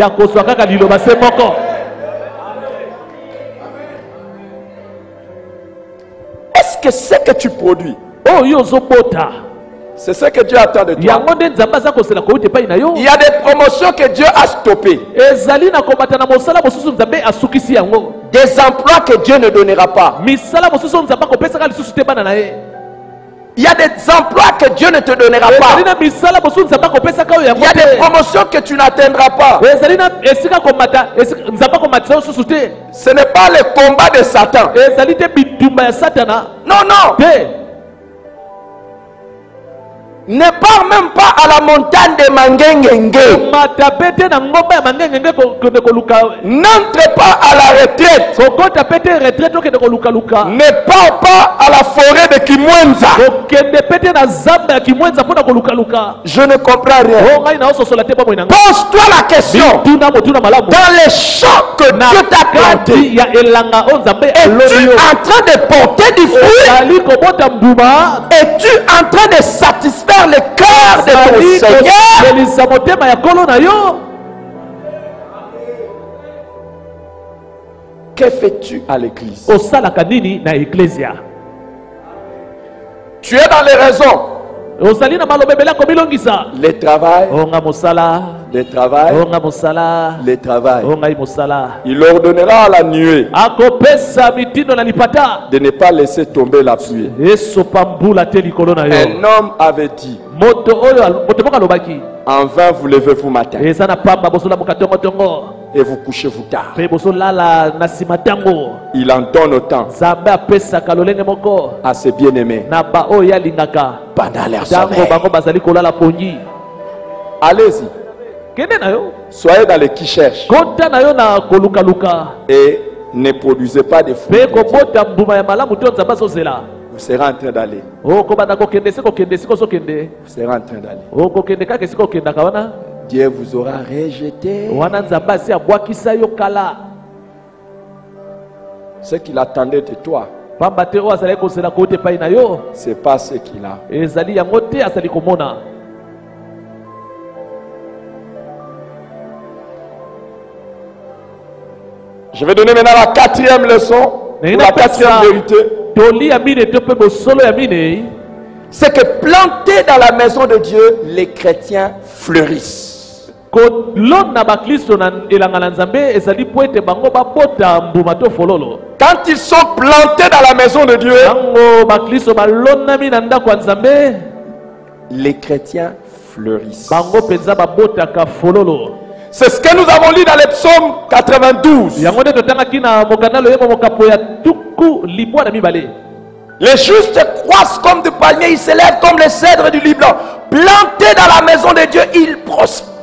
Speaker 1: Est-ce que ce que tu produis C'est ce que Dieu attend de toi.
Speaker 2: yango nde nzambe aza kosela kouta epai na yo.
Speaker 1: Il y a des promotions que Dieu a stoppées.
Speaker 2: ezali na kobata na mosala mosusu nzambe asukisi yango.
Speaker 1: Des emplois que Dieu ne donnera pas.
Speaker 2: misala mosusu nzambe akopesaka lisusu te bana na ye.
Speaker 1: Il y a des emplois que Dieu ne te donnera pas.
Speaker 2: ezali na misala mosusu nzambe akopesaka yo yango
Speaker 1: Il y a
Speaker 2: te.
Speaker 1: des promotions que tu n'atteindras pas.
Speaker 2: ezali na esika komata nzambe akomatisa yo susu te.
Speaker 1: Ce n'est pas le combat de Satan.
Speaker 2: ezali te bitumba ya satana
Speaker 1: Non, non.
Speaker 2: te.
Speaker 1: Ne pars même pas à la montagne de Mangengenge.
Speaker 2: mata pe te na ngomba ya mangengenge kokende koluka.
Speaker 1: N'entre pas à la retraite.
Speaker 2: kokota pe te retraite okende kolukaluka.
Speaker 1: Ne pars pas à la forêt de Kimwenza.
Speaker 2: kokende pe te na zamba ya kimwenza mpona kolukaluka.
Speaker 1: Je ne comprends rien.
Speaker 2: o ngai na ososola te bomoi na ngai.
Speaker 1: Pose-toi la question.
Speaker 2: tuna motuna malamu.
Speaker 1: Dans les champs que Dieu t'a plantés,
Speaker 2: kati ya elanga oyo nzambe
Speaker 1: es-tu
Speaker 2: aloni yo.
Speaker 1: en train de porter du fruit?
Speaker 2: ozali kobota mbuma.
Speaker 1: Es-tu en train de satisfaire le cœur de ton
Speaker 2: ozali
Speaker 1: Seigneur?
Speaker 2: koselisa motema ya kolo na yo.
Speaker 1: Que fais-tu à l'église?
Speaker 2: osalaka nini na eklesia.
Speaker 1: Tu es dans les raisons.
Speaker 2: ozali na malobebele yako milongisa.
Speaker 1: Le travail,
Speaker 2: onga mosala.
Speaker 1: le travail,
Speaker 2: onga mosala.
Speaker 1: le travail.
Speaker 2: ongai mosala.
Speaker 1: Il ordonnera à la nuée
Speaker 2: akopesa mitindo na lipata.
Speaker 1: de ne pas laisser tomber la pluie.
Speaker 2: esopa mbula te likolo na yo.
Speaker 1: Un homme avait dit,
Speaker 2: moto moko alobaki.
Speaker 1: en vain vous levez-vous matin
Speaker 2: eza na pamba bosolamuka tongotongo
Speaker 1: et vous couchez-vous tard.
Speaker 2: mpe bosolala na nsima ntango.
Speaker 1: Il en donne autant
Speaker 2: nzambe apesaka lolenge moko
Speaker 1: à ses bien-aimés
Speaker 2: na baoyo alingaka
Speaker 1: pendant leur
Speaker 2: ntango
Speaker 1: sommeil.
Speaker 2: bango bazali kolala pongi.
Speaker 1: Allez-y,
Speaker 2: kende na yo
Speaker 1: soyez dans les qui cherchent
Speaker 2: kota na yo na kolukaluka
Speaker 1: et ne produisez pas de fruits.
Speaker 2: mpe kobota mbuma ya malamu to nzambe azozela.
Speaker 1: Vous serez en train d'aller.
Speaker 2: okobanda kokende esika ozokende.
Speaker 1: Vous serez en train d'aller.
Speaker 2: okokende kaka esika okendaka wana.
Speaker 1: Dieu vous aura rejeté.
Speaker 2: wana nzambe asi abwakisa yo kala.
Speaker 1: Ce qu'il attendait de toi,
Speaker 2: pamba te oyo azali kozela kouta epai na yo
Speaker 1: c'est pas ce qu'il a.
Speaker 2: ezali yango te azali komona.
Speaker 1: Je vais donner maintenant la quatrième leçon, ou la quatrième vérité.
Speaker 2: toli ya mine to mpe bosolo ya mine.
Speaker 1: C'est que plantés dans la maison de Dieu, les chrétiens fleurissent.
Speaker 2: kolona baklisto na elanga na nzambe ezali po ete bango babota mbuma to fololo.
Speaker 1: Quand ils sont plantés dans la maison de Dieu,
Speaker 2: ntango baklisto balonami na ndako ya nzambe
Speaker 1: les chrétiens fleurissent.
Speaker 2: bango mpenza babotaka fololo.
Speaker 1: C'est ce que nous avons lu dans le psaume 92.
Speaker 2: yango nde totangaki na mokanda loyembo mokapo ya tuku libwa na mibale.
Speaker 1: Les justes croissent comme des palmiers, ils s'élèvent comme les cèdres du Liban. Plantés dans la maison de Dieu, ils prospèrent.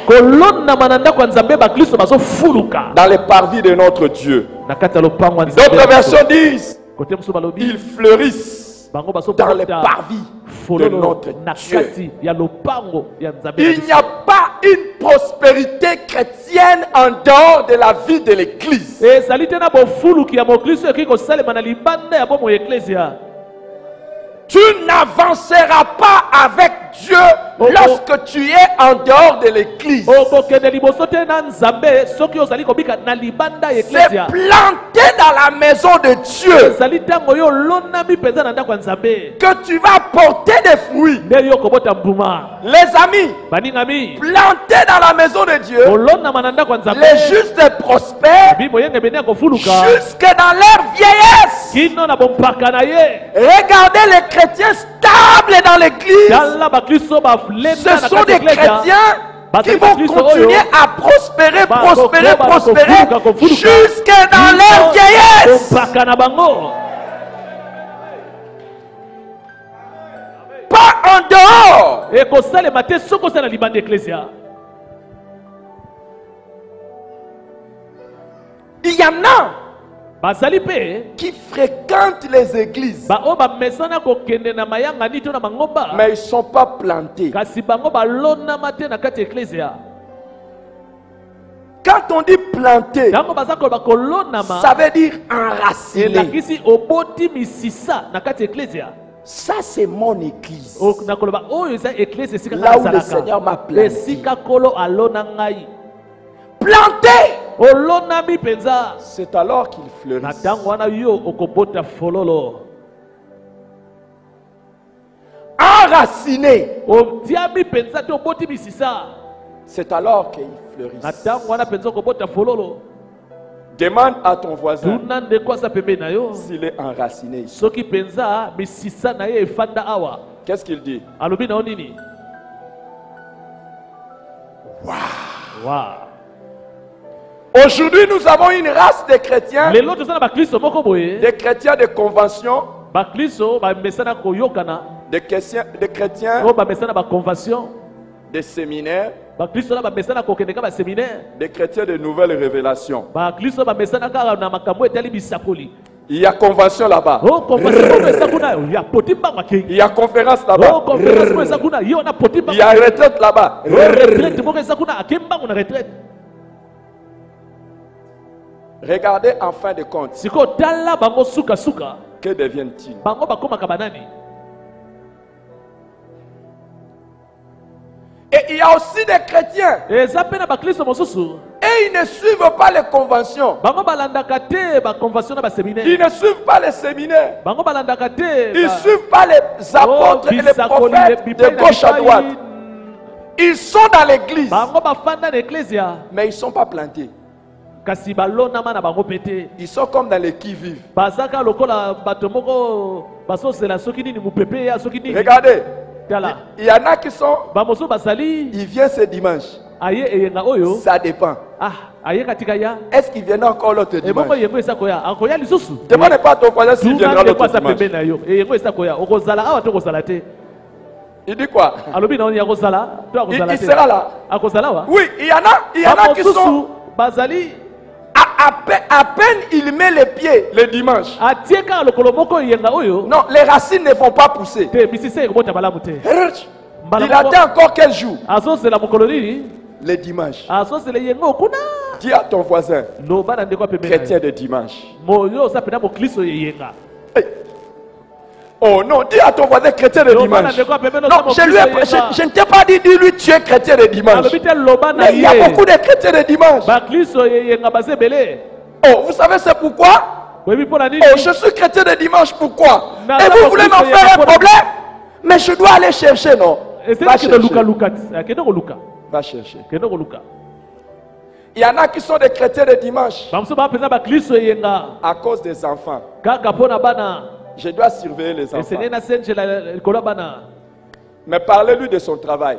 Speaker 2: kolonama na ndako ya nzambe baklisto bazofuluka
Speaker 1: Dans les parvis de notre Dieu.
Speaker 2: na kati ya lopango ya nzambe.
Speaker 1: D'autres versions disent,
Speaker 2: kote mosusu balobi
Speaker 1: ils fleurissent
Speaker 2: bango
Speaker 1: dans les
Speaker 2: bazobota
Speaker 1: parvis de
Speaker 2: fololo
Speaker 1: notre
Speaker 2: na
Speaker 1: Dieu.
Speaker 2: kati ya lopango ya nzambe.
Speaker 1: Il n'y a pas une prospérité chrétienne en dehors de la vie de l'église.
Speaker 2: ezali te na bofuluki ya moklisto ekoki kosalema na libanda ya bomoi eklesia.
Speaker 1: Tu n'avanceras pas avec Dieu lorsque tu es en dehors de l'église.
Speaker 2: okokende liboso te na nzambe soki ozali kobika na libanda ya
Speaker 1: C'est
Speaker 2: eklesia.
Speaker 1: planté dans la maison de Dieu
Speaker 2: ezali ntango yo olonami mpenza na ndako ya nzambe
Speaker 1: que tu vas porter des fruits.
Speaker 2: nde yo kobota mbuma.
Speaker 1: Les amis,
Speaker 2: baningami
Speaker 1: plantés dans la maison de Dieu,
Speaker 2: olonama na ndako ya nzambe
Speaker 1: les justes prospèrent
Speaker 2: bimoyenge bene ya kofuluka
Speaker 1: jusque dans leur vieillesse.
Speaker 2: kino na bompaka na ye.
Speaker 1: Regardez les chrétiens stables dans l'église.
Speaker 2: tala baklisto balenda
Speaker 1: Ce
Speaker 2: na
Speaker 1: sont
Speaker 2: kati ya
Speaker 1: des
Speaker 2: eklesia.
Speaker 1: chrétiens qui vont continuer à prospérer, prospérer,
Speaker 2: Ba-
Speaker 1: prospérer
Speaker 2: kofuruka.
Speaker 1: jusque dans leur vieillesse.
Speaker 2: bompaka na bango
Speaker 1: Pas en dehors.
Speaker 2: ekosalema te soki osala libanda ya eklesia.
Speaker 1: Il y en a
Speaker 2: bazali mpe
Speaker 1: qui fréquentent les églises,
Speaker 2: baoyo bamesana kokende na mayangani to na mangomba
Speaker 1: mais ils ne sont pas plantés.
Speaker 2: kasi bango balonama te na kati ya eklesia.
Speaker 1: Quand on dit planté,
Speaker 2: ntango baza koloba kolonama
Speaker 1: ça veut dire enraciné.
Speaker 2: elakisi oboti misisa na kati ya eklesia.
Speaker 1: Ça, c'est mon église.
Speaker 2: na koloba oyo eza eklesia esika
Speaker 1: Là où le
Speaker 2: nazalaka.
Speaker 1: Seigneur m'a planté.
Speaker 2: esika kolo alona ngai
Speaker 1: Planté.
Speaker 2: olonami mpenza.
Speaker 1: C'est alors qu'il
Speaker 2: na
Speaker 1: fleurissent.
Speaker 2: ntango wana yo okobota fololo.
Speaker 1: En enraciné,
Speaker 2: otiami penza te oboti misisa
Speaker 1: c'est alors qu'ils fleurissent.
Speaker 2: na ntango wana penza kobota fololo.
Speaker 1: Demande à ton voisin
Speaker 2: Tuna ndeko asa pembeni na yo
Speaker 1: s'il est enraciné ici.
Speaker 2: soki penza misisa na ye efanda awa.
Speaker 1: Qu'est-ce qu'il dit?
Speaker 2: Alobi na yo nini? Wow.
Speaker 1: Aujourd'hui, nous avons une race de chrétiens,
Speaker 2: Lelo tozana bakristo moko boye.
Speaker 1: des chrétiens de convention,
Speaker 2: Bakristo bamesana koyokana.
Speaker 1: des chrétiens
Speaker 2: O bamesana ba convention.
Speaker 1: de séminaires,
Speaker 2: Bakristo na bamesana kokendeka ba séminaire.
Speaker 1: des chrétiens de nouvelles révélations.
Speaker 2: Bakristo bamesana kaka na makambo etali bisakoli.
Speaker 1: Il y a convention là-bas.
Speaker 2: Oh convention moko esakuna yo ya potimba makengi.
Speaker 1: Il y a conférence
Speaker 2: Oh
Speaker 1: là-bas.
Speaker 2: conférence moko esakuna yo na potimba.
Speaker 1: Il y a retraite là-bas.
Speaker 2: retraite moko esakuna akemba na retraite.
Speaker 1: Regardez en fin de compte,
Speaker 2: Siko tala bango suka suka.
Speaker 1: que deviennent-ils?
Speaker 2: Bango bakomaka banani.
Speaker 1: Et il y a aussi des chrétiens,
Speaker 2: Eza pe na bakristo mosusu.
Speaker 1: et ils ne suivent pas les conventions.
Speaker 2: Bango balandaka te ba convention na ba séminaire.
Speaker 1: Ils ne suivent pas les séminaires.
Speaker 2: Bango balandaka te.
Speaker 1: Ils ne suivent pas les apôtres et les prophètes de gauche à droite. Ils sont dans l'église,
Speaker 2: Bango bafanda na ecclesia.
Speaker 1: mais ils ne sont pas plantés.
Speaker 2: Kasi balonama na bango pete.
Speaker 1: Ils sont comme dans les qui-vivent.
Speaker 2: Bazaka lokola bato moko basosela soki nini mupepe ya soki nini.
Speaker 1: Regardez,
Speaker 2: Tala.
Speaker 1: il y en a qui sont,
Speaker 2: Bamoso basali
Speaker 1: ils viennent ce dimanche.
Speaker 2: aye eyenga oyo.
Speaker 1: Ça dépend.
Speaker 2: Ah, aye katika ya.
Speaker 1: Est-ce qu'ils viennent encore l'autre
Speaker 2: Ebongo
Speaker 1: dimanche?
Speaker 2: yengo esakoya. Akoya lisusu.
Speaker 1: Demande pas à ton voisin s'il viendra l'autre
Speaker 2: Kwa sa
Speaker 1: dimanche.
Speaker 2: pembe na yo. Eyengo esakoya. Okozala awa to kozala te.
Speaker 1: Il dit quoi?
Speaker 2: Alobi na ya kozala. To akozala
Speaker 1: Il
Speaker 2: te.
Speaker 1: sera là.
Speaker 2: Akozala wa.
Speaker 1: Oui, il y en a qui sont,
Speaker 2: Bamosusu bazali
Speaker 1: à peine il met les pieds le dimanche.
Speaker 2: atieka lokolo moko yenga oyo.
Speaker 1: Non, les racines ne vont pas pousser.
Speaker 2: Te misise ekobota malamu te.
Speaker 1: Il attend encore quel jour?
Speaker 2: Azosela mokolo nini?
Speaker 1: Le dimanche.
Speaker 2: Azosela yengo kuna.
Speaker 1: Dis à ton voisin,
Speaker 2: Loba na ndeko pembe.
Speaker 1: chrétien de dimanche.
Speaker 2: Moyo sapena mo Kristo yenga.
Speaker 1: Hey. Oh non, dis à ton voisin chrétien de dimanche. Non, je ne t'ai pas dit, dis-lui tu es chrétien de dimanche. Mais il y a beaucoup de chrétiens de dimanche. Oh, vous savez c'est pourquoi? Oh, je suis chrétien de dimanche, pourquoi? Et vous voulez m'en faire un problème? Mais je dois aller chercher, non? Va chercher. Va chercher. Il y en a qui sont des chrétiens de dimanche à cause des enfants. Je dois surveiller les enfants. Mais parlez-lui de son travail.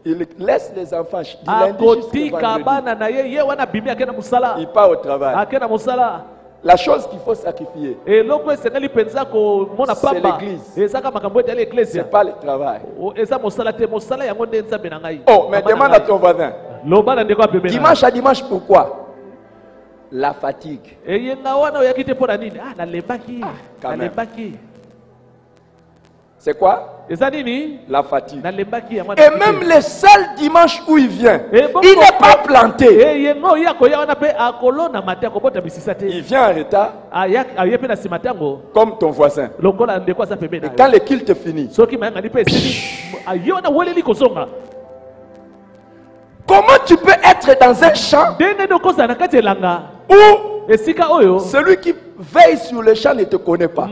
Speaker 1: Il laisse les enfants du lundi jusqu'au vendredi. Il part au travail. La chose qu'il faut sacrifier, c'est l'église. C'est pas le travail. Oh, mais demande à ton voisin. Dimanche à dimanche, pourquoi? La fatigue. C'est quoi? La fatigue. Et même le seul dimanche où il vient, il n'est pas planté. Il vient en retard, comme ton voisin. Et quand le culte finit, comment tu peux être dans un champ où celui qui veille sur le champ ne te connaît pas?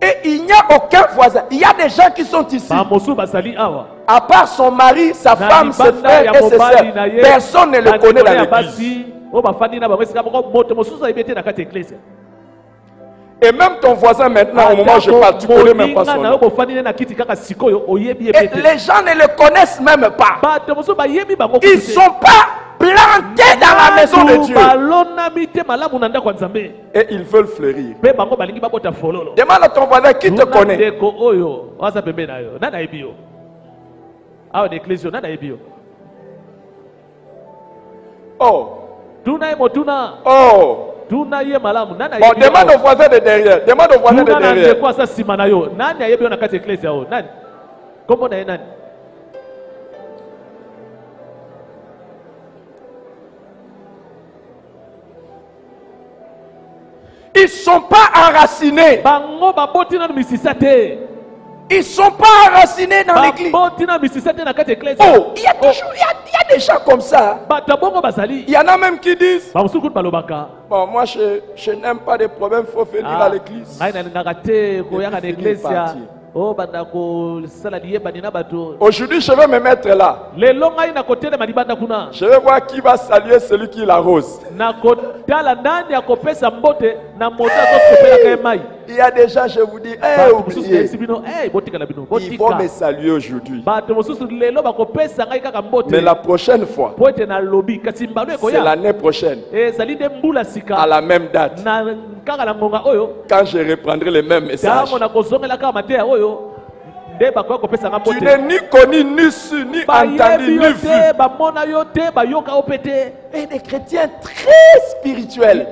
Speaker 1: Et il n'y a aucun voisin. Il y a des gens qui sont ici. À part son mari, sa femme, ses frères et ses sœurs, personne ne le connaît dans l'église. Et même ton voisin maintenant, au moment où je parle, tu ne connais même pas son nom. Et les gens ne le connaissent même pas. Ils ne sont pas plantés dans la maison de Dieu. Et ils veulent fleurir. Demande à ton voisin qui te connaît. Oh. Oh. Bon, demande au voisin de derrière. Demande au voisin de derrière. Ils ne sont pas enracinés. Ils ne sont pas enracinés dans l'église. Oh, il y a des gens comme ça. Il y en a même qui disent, bon, moi je n'aime pas des problèmes, il faut venir à l'église. Aujourd'hui, je vais me mettre là. Je vais voir qui va saluer celui qui l'arrose. Il y a des gens, je vous dis, oubliez. Ils vont me saluer aujourd'hui. Mais la prochaine fois, c'est l'année prochaine, à la même date, quand je reprendrai les mêmes messages. Tu n'es ni connu, ni su, ni entendu, ni vu. Et des chrétiens très spirituels.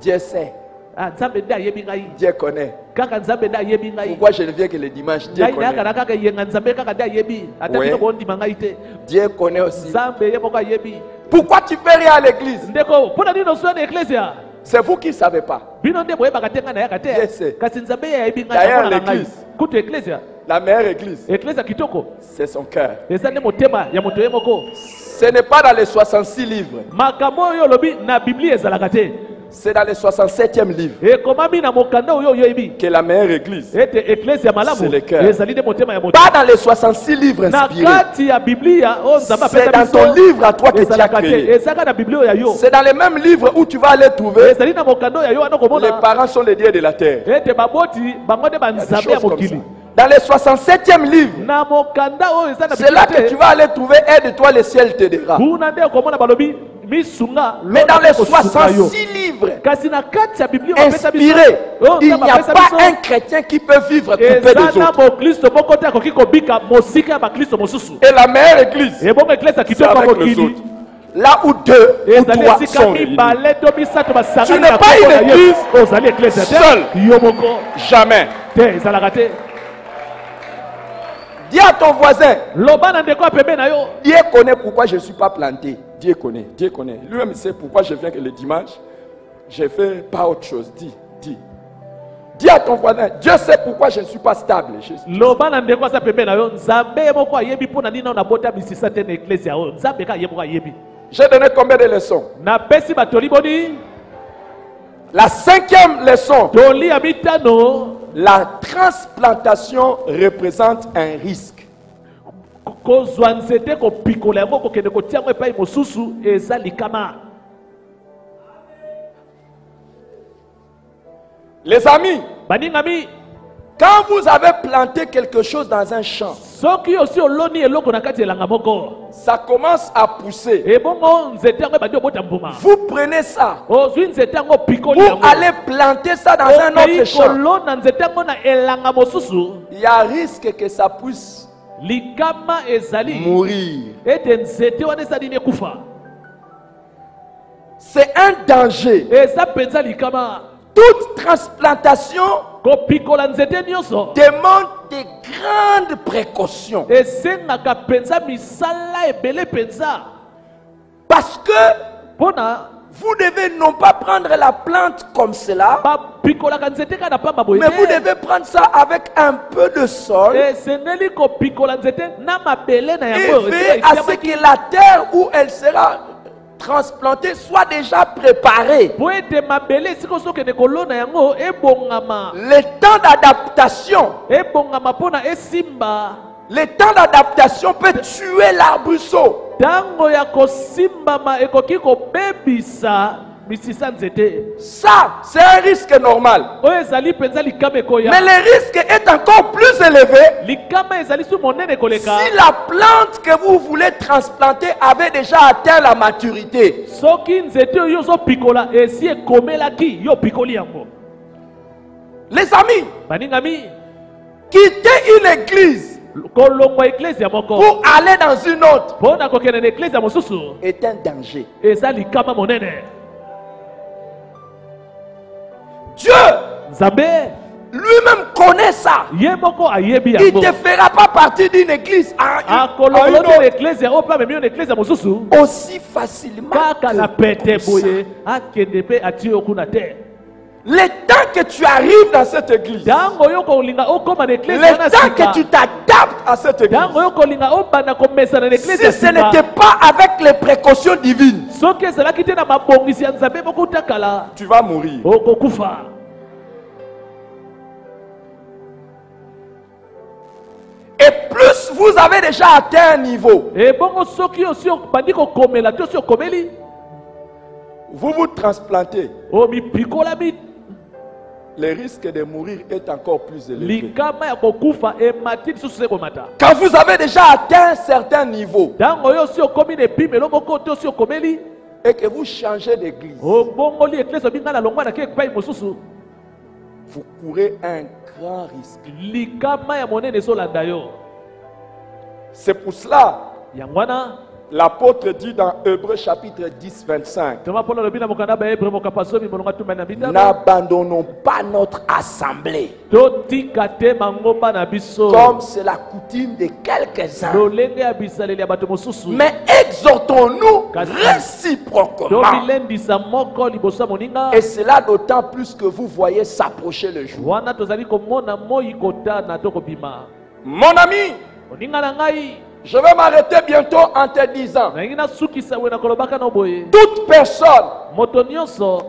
Speaker 1: Dieu sait. Dieu connaît. Pourquoi je ne viens que le dimanche? Dieu connaît. Oui. Dieu connaît aussi. Pourquoi tu fais rien à l'église? C'est vous qui ne savez pas. Dieu sait. D'ailleurs, l'église, la meilleure église, c'est son cœur. Ce n'est pas dans les 66 livres. C'est dans le 67e livre que la meilleure église, c'est le cœur. Pas dans les 66 livres inspirés. C'est dans ton livre à toi que tu as créé. C'est dans les mêmes livres où tu vas aller trouver les parents sont les dieux de la terre. Dans le 67e livre, c'est là que tu vas aller trouver aide-toi, le ciel t'aidera. Mais dans les 66 livres inspirés, il n'y a pas un chrétien qui peut vivre coupé des autres. Et la meilleure église, c'est avec les autres. Là où deux ou trois sont réunis. Tu n'es pas une église seule. Jamais. Dis à ton voisin, Dieu connaît pourquoi je ne suis pas planté. Dieu connaît, Dieu connaît. Lui-même sait pourquoi je viens que le dimanche. Je ne fais pas autre chose. Dis. Dis à ton voisin, Dieu sait pourquoi je ne suis pas stable. Je J'ai donné combien de leçons? La 5e leçon. La transplantation représente un risque. Les amis, quand vous avez planté quelque chose dans un champ, ça commence à pousser. Vous prenez ça, vous allez planter ça dans un autre champ. Il y a risque que ça puisse mourir. C'est un danger. Toute transplantation demande de grandes précautions. Parce que vous devez non pas prendre la plante comme cela, mais vous devez prendre ça avec un peu de sol et veiller à ce que la terre où elle sera transplantée soit déjà préparée. Le temps d'adaptation, peut tuer l'arbuseau. Ça, c'est un risque normal. Mais le risque est encore plus élevé si la plante que vous voulez transplanter avait déjà atteint la maturité. Les amis, quitter une église pour aller dans une autre est un danger. Dieu lui-même connaît ça. Il ne te fera pas partie d'une église à une autre aussi facilement que Le temps que tu arrives dans cette église, le temps que tu t'adaptes à cette église, si ce n'était pas avec les précautions divines, tu vas mourir. Et plus vous avez déjà atteint un niveau, vous vous transplantez, le risque de mourir est encore plus élevé. Quand vous avez déjà atteint un certain niveau et que vous changez d'église, vous courez un grand risque. C'est pour cela l'apôtre dit dans Hébreux chapitre 10, 25, n'abandonnons pas notre assemblée comme c'est la coutume de quelques-uns, mais exhortons-nous réciproquement, et cela d'autant plus que vous voyez s'approcher le jour. Mon ami, je vais m'arrêter bientôt en te disant, toute personne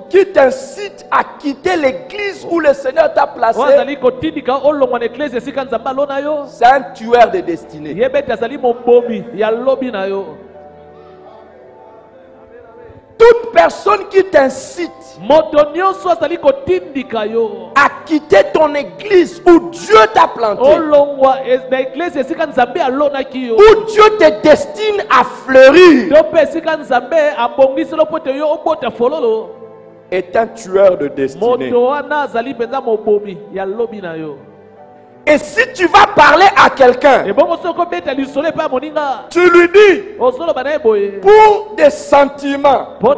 Speaker 1: qui t'incite à quitter l'église où le Seigneur t'a placé, c'est un tueur de destinée. Toute personne qui t'incite à quitter ton église où Dieu t'a planté, où Dieu te destine à fleurir, est un tueur de destinée. Et si tu vas parler à quelqu'un, tu lui dis pour des sentiments, pour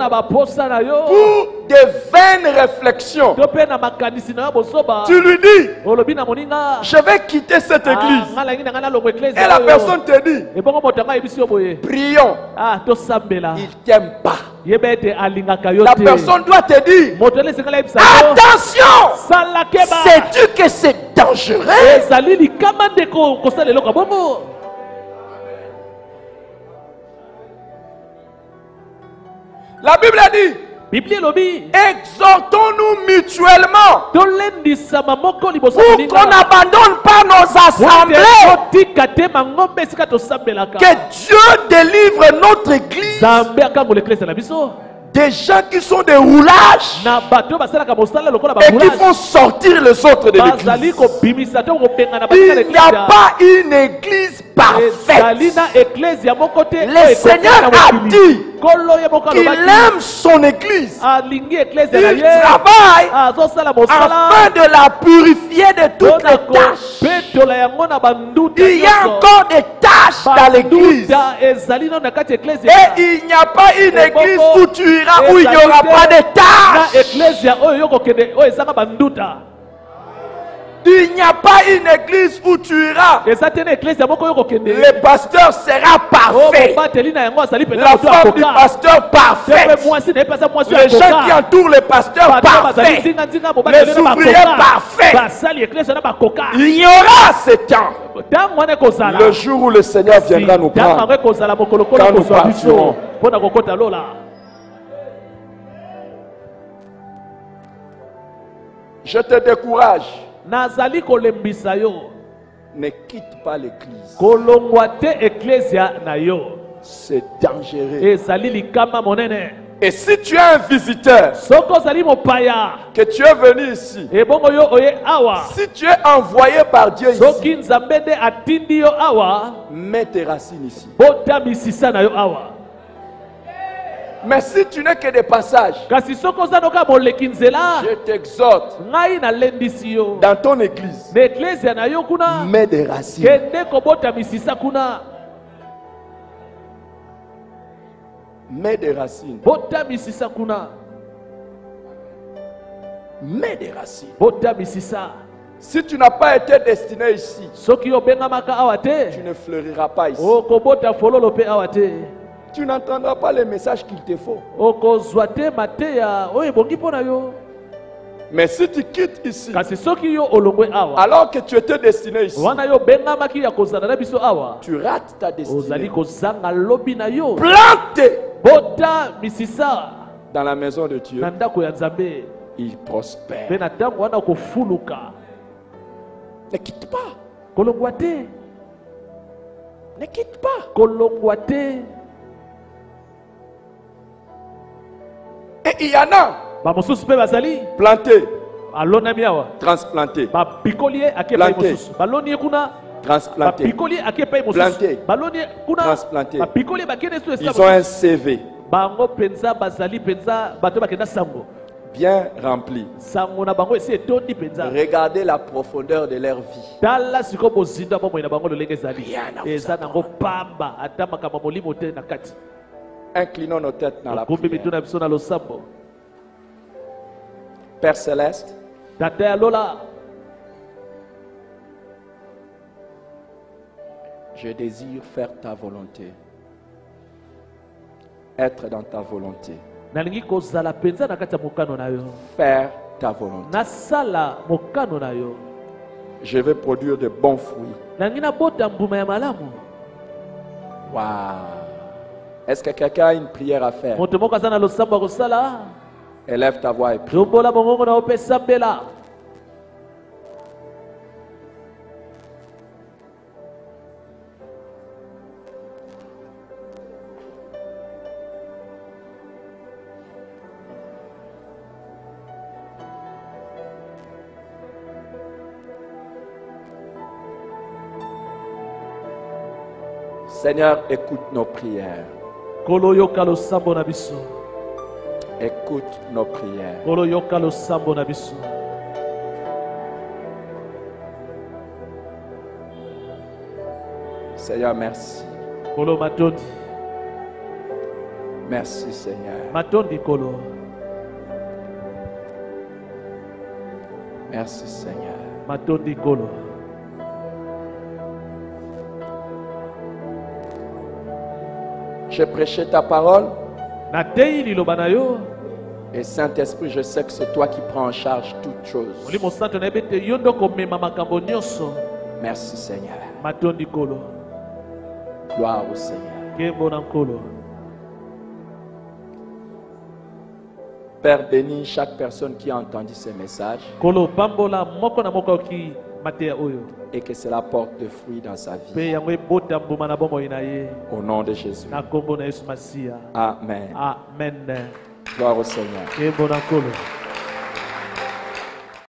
Speaker 1: des vaines réflexions, tu lui dis, je vais quitter cette église. Et la personne te dit, prions. Il t'aime pas. La personne doit te dire, attention, sais-tu que c'est dangereux? La Bible a dit, exhortons-nous mutuellement pour qu'on n'abandonne pas nos assemblées, que Dieu délivre notre église des gens qui sont des roulages et qui font sortir les autres de l'église. Il n'y a pas une église parfaite. Le Seigneur a dit qu'il aime son église. Il travaille afin de la purifier de toutes les tâches. Il y a encore des tâches dans l'église. Et il n'y a pas une église où tu iras où il n'y aura pas de tâches. Il n'y a pas une église où tu iras, le pasteur sera parfait, la femme du pasteur parfaite, les gens qui entourent le pasteur parfait, les ouvriers parfaits. Il y aura ce temps, le jour où le Seigneur viendra nous prendre, quand nous partirons. Je te décourage. Ne quitte pas l'église. C'est dangereux. Et si tu es un visiteur, que tu es venu ici, si tu es envoyé par Dieu ici, mets tes racines ici. Mais si tu n'es que des passages, je t'exhorte, dans ton église, mets des racines. Mets des racines. Mets des racines. Si tu n'as pas été destiné ici, tu ne fleuriras pas ici. Tu n'entendras pas les messages qu'il te faut. Mais si tu quittes ici,
Speaker 2: kasi soki yo olongwe awa
Speaker 1: alors que tu étais destiné ici,
Speaker 2: wana yo bengamaki ya kozala na biso awa
Speaker 1: tu rates ta
Speaker 2: ozali
Speaker 1: destinée.
Speaker 2: kozanga lobi na yo
Speaker 1: Planté
Speaker 2: bota misisa
Speaker 1: dans la maison de Dieu,
Speaker 2: na ndako ya nzambe
Speaker 1: il prospère.
Speaker 2: mpe na ntango wana kofuluka
Speaker 1: Ne quitte pas.
Speaker 2: kolongwa te
Speaker 1: Ne quitte pas.
Speaker 2: kolongwa te.
Speaker 1: Et il y en a
Speaker 2: bamosusu mpe bazali
Speaker 1: planté,
Speaker 2: alonami awa
Speaker 1: transplanté,
Speaker 2: bapikoli ye ake epai
Speaker 1: Planté.
Speaker 2: mosusu baloni ye kuna
Speaker 1: transplanté.
Speaker 2: bapikoli ye ake epai mosusu
Speaker 1: Planté.
Speaker 2: baloni ye kuna
Speaker 1: Transplanté.
Speaker 2: bapikoli ye bakende so
Speaker 1: Ils ont un CV
Speaker 2: bango mpenza bazali mpenza bato bakenda sango
Speaker 1: bien rempli.
Speaker 2: sango na bango esi etondi mpenza.
Speaker 1: Regardez la profondeur de leur vie.
Speaker 2: tala sikoyo bozindo bomoi na bango lolenge ezali
Speaker 1: Rien à vous
Speaker 2: eza nango pamba ata makambo molimo te na kati.
Speaker 1: Inclinons nos têtes dans la
Speaker 2: kumbi
Speaker 1: prière.
Speaker 2: mitu na biso na losambo.
Speaker 1: Père Céleste,
Speaker 2: tata ya lola
Speaker 1: je désire faire ta volonté. Être dans ta volonté.
Speaker 2: nalingi kozala mpenza na kati ya mokano na yo
Speaker 1: Faire ta volonté.
Speaker 2: nasala mokano na yo
Speaker 1: Je vais produire de bons fruits.
Speaker 2: nalingi nabota mbuma ya malamu.
Speaker 1: Waouh. Est-ce que quelqu'un a une prière à faire?
Speaker 2: moto moko aza na losambo ya kosala
Speaker 1: Élève ta voix et prie.
Speaker 2: tombola mongongo na opesa mbela.
Speaker 1: Seigneur, écoute nos prières.
Speaker 2: kolo yoka losambo na biso.
Speaker 1: Écoute nos prières.
Speaker 2: kolo yoka losambo na biso.
Speaker 1: Seigneur, merci.
Speaker 2: kolo matondi.
Speaker 1: Merci, Seigneur.
Speaker 2: matondi kolo.
Speaker 1: Merci, Seigneur.
Speaker 2: matondi kolo.
Speaker 1: J'ai prêché ta parole.
Speaker 2: natei liloba na yo.
Speaker 1: Et Saint-Esprit, je sais que c'est toi qui prends en charge toutes choses.
Speaker 2: molimo santo nayebi ete yo nde komema makambo nyonso.
Speaker 1: Merci, Seigneur.
Speaker 2: matondi kolo.
Speaker 1: Gloire au Seigneur.
Speaker 2: nkembo na nkolo.
Speaker 1: Père, bénis chaque personne qui a entendu ces messages
Speaker 2: kolo pambola moko na moko oki mateya oyo
Speaker 1: et que cela porte de fruits dans sa vie.
Speaker 2: mpe yango ebota mbuma na bomoi na ye
Speaker 1: Au nom de Jésus.
Speaker 2: na nkombo na yesu masiya.
Speaker 1: Amen.
Speaker 2: amen.
Speaker 1: Gloire au Seigneur.
Speaker 2: nkembo na nkolo.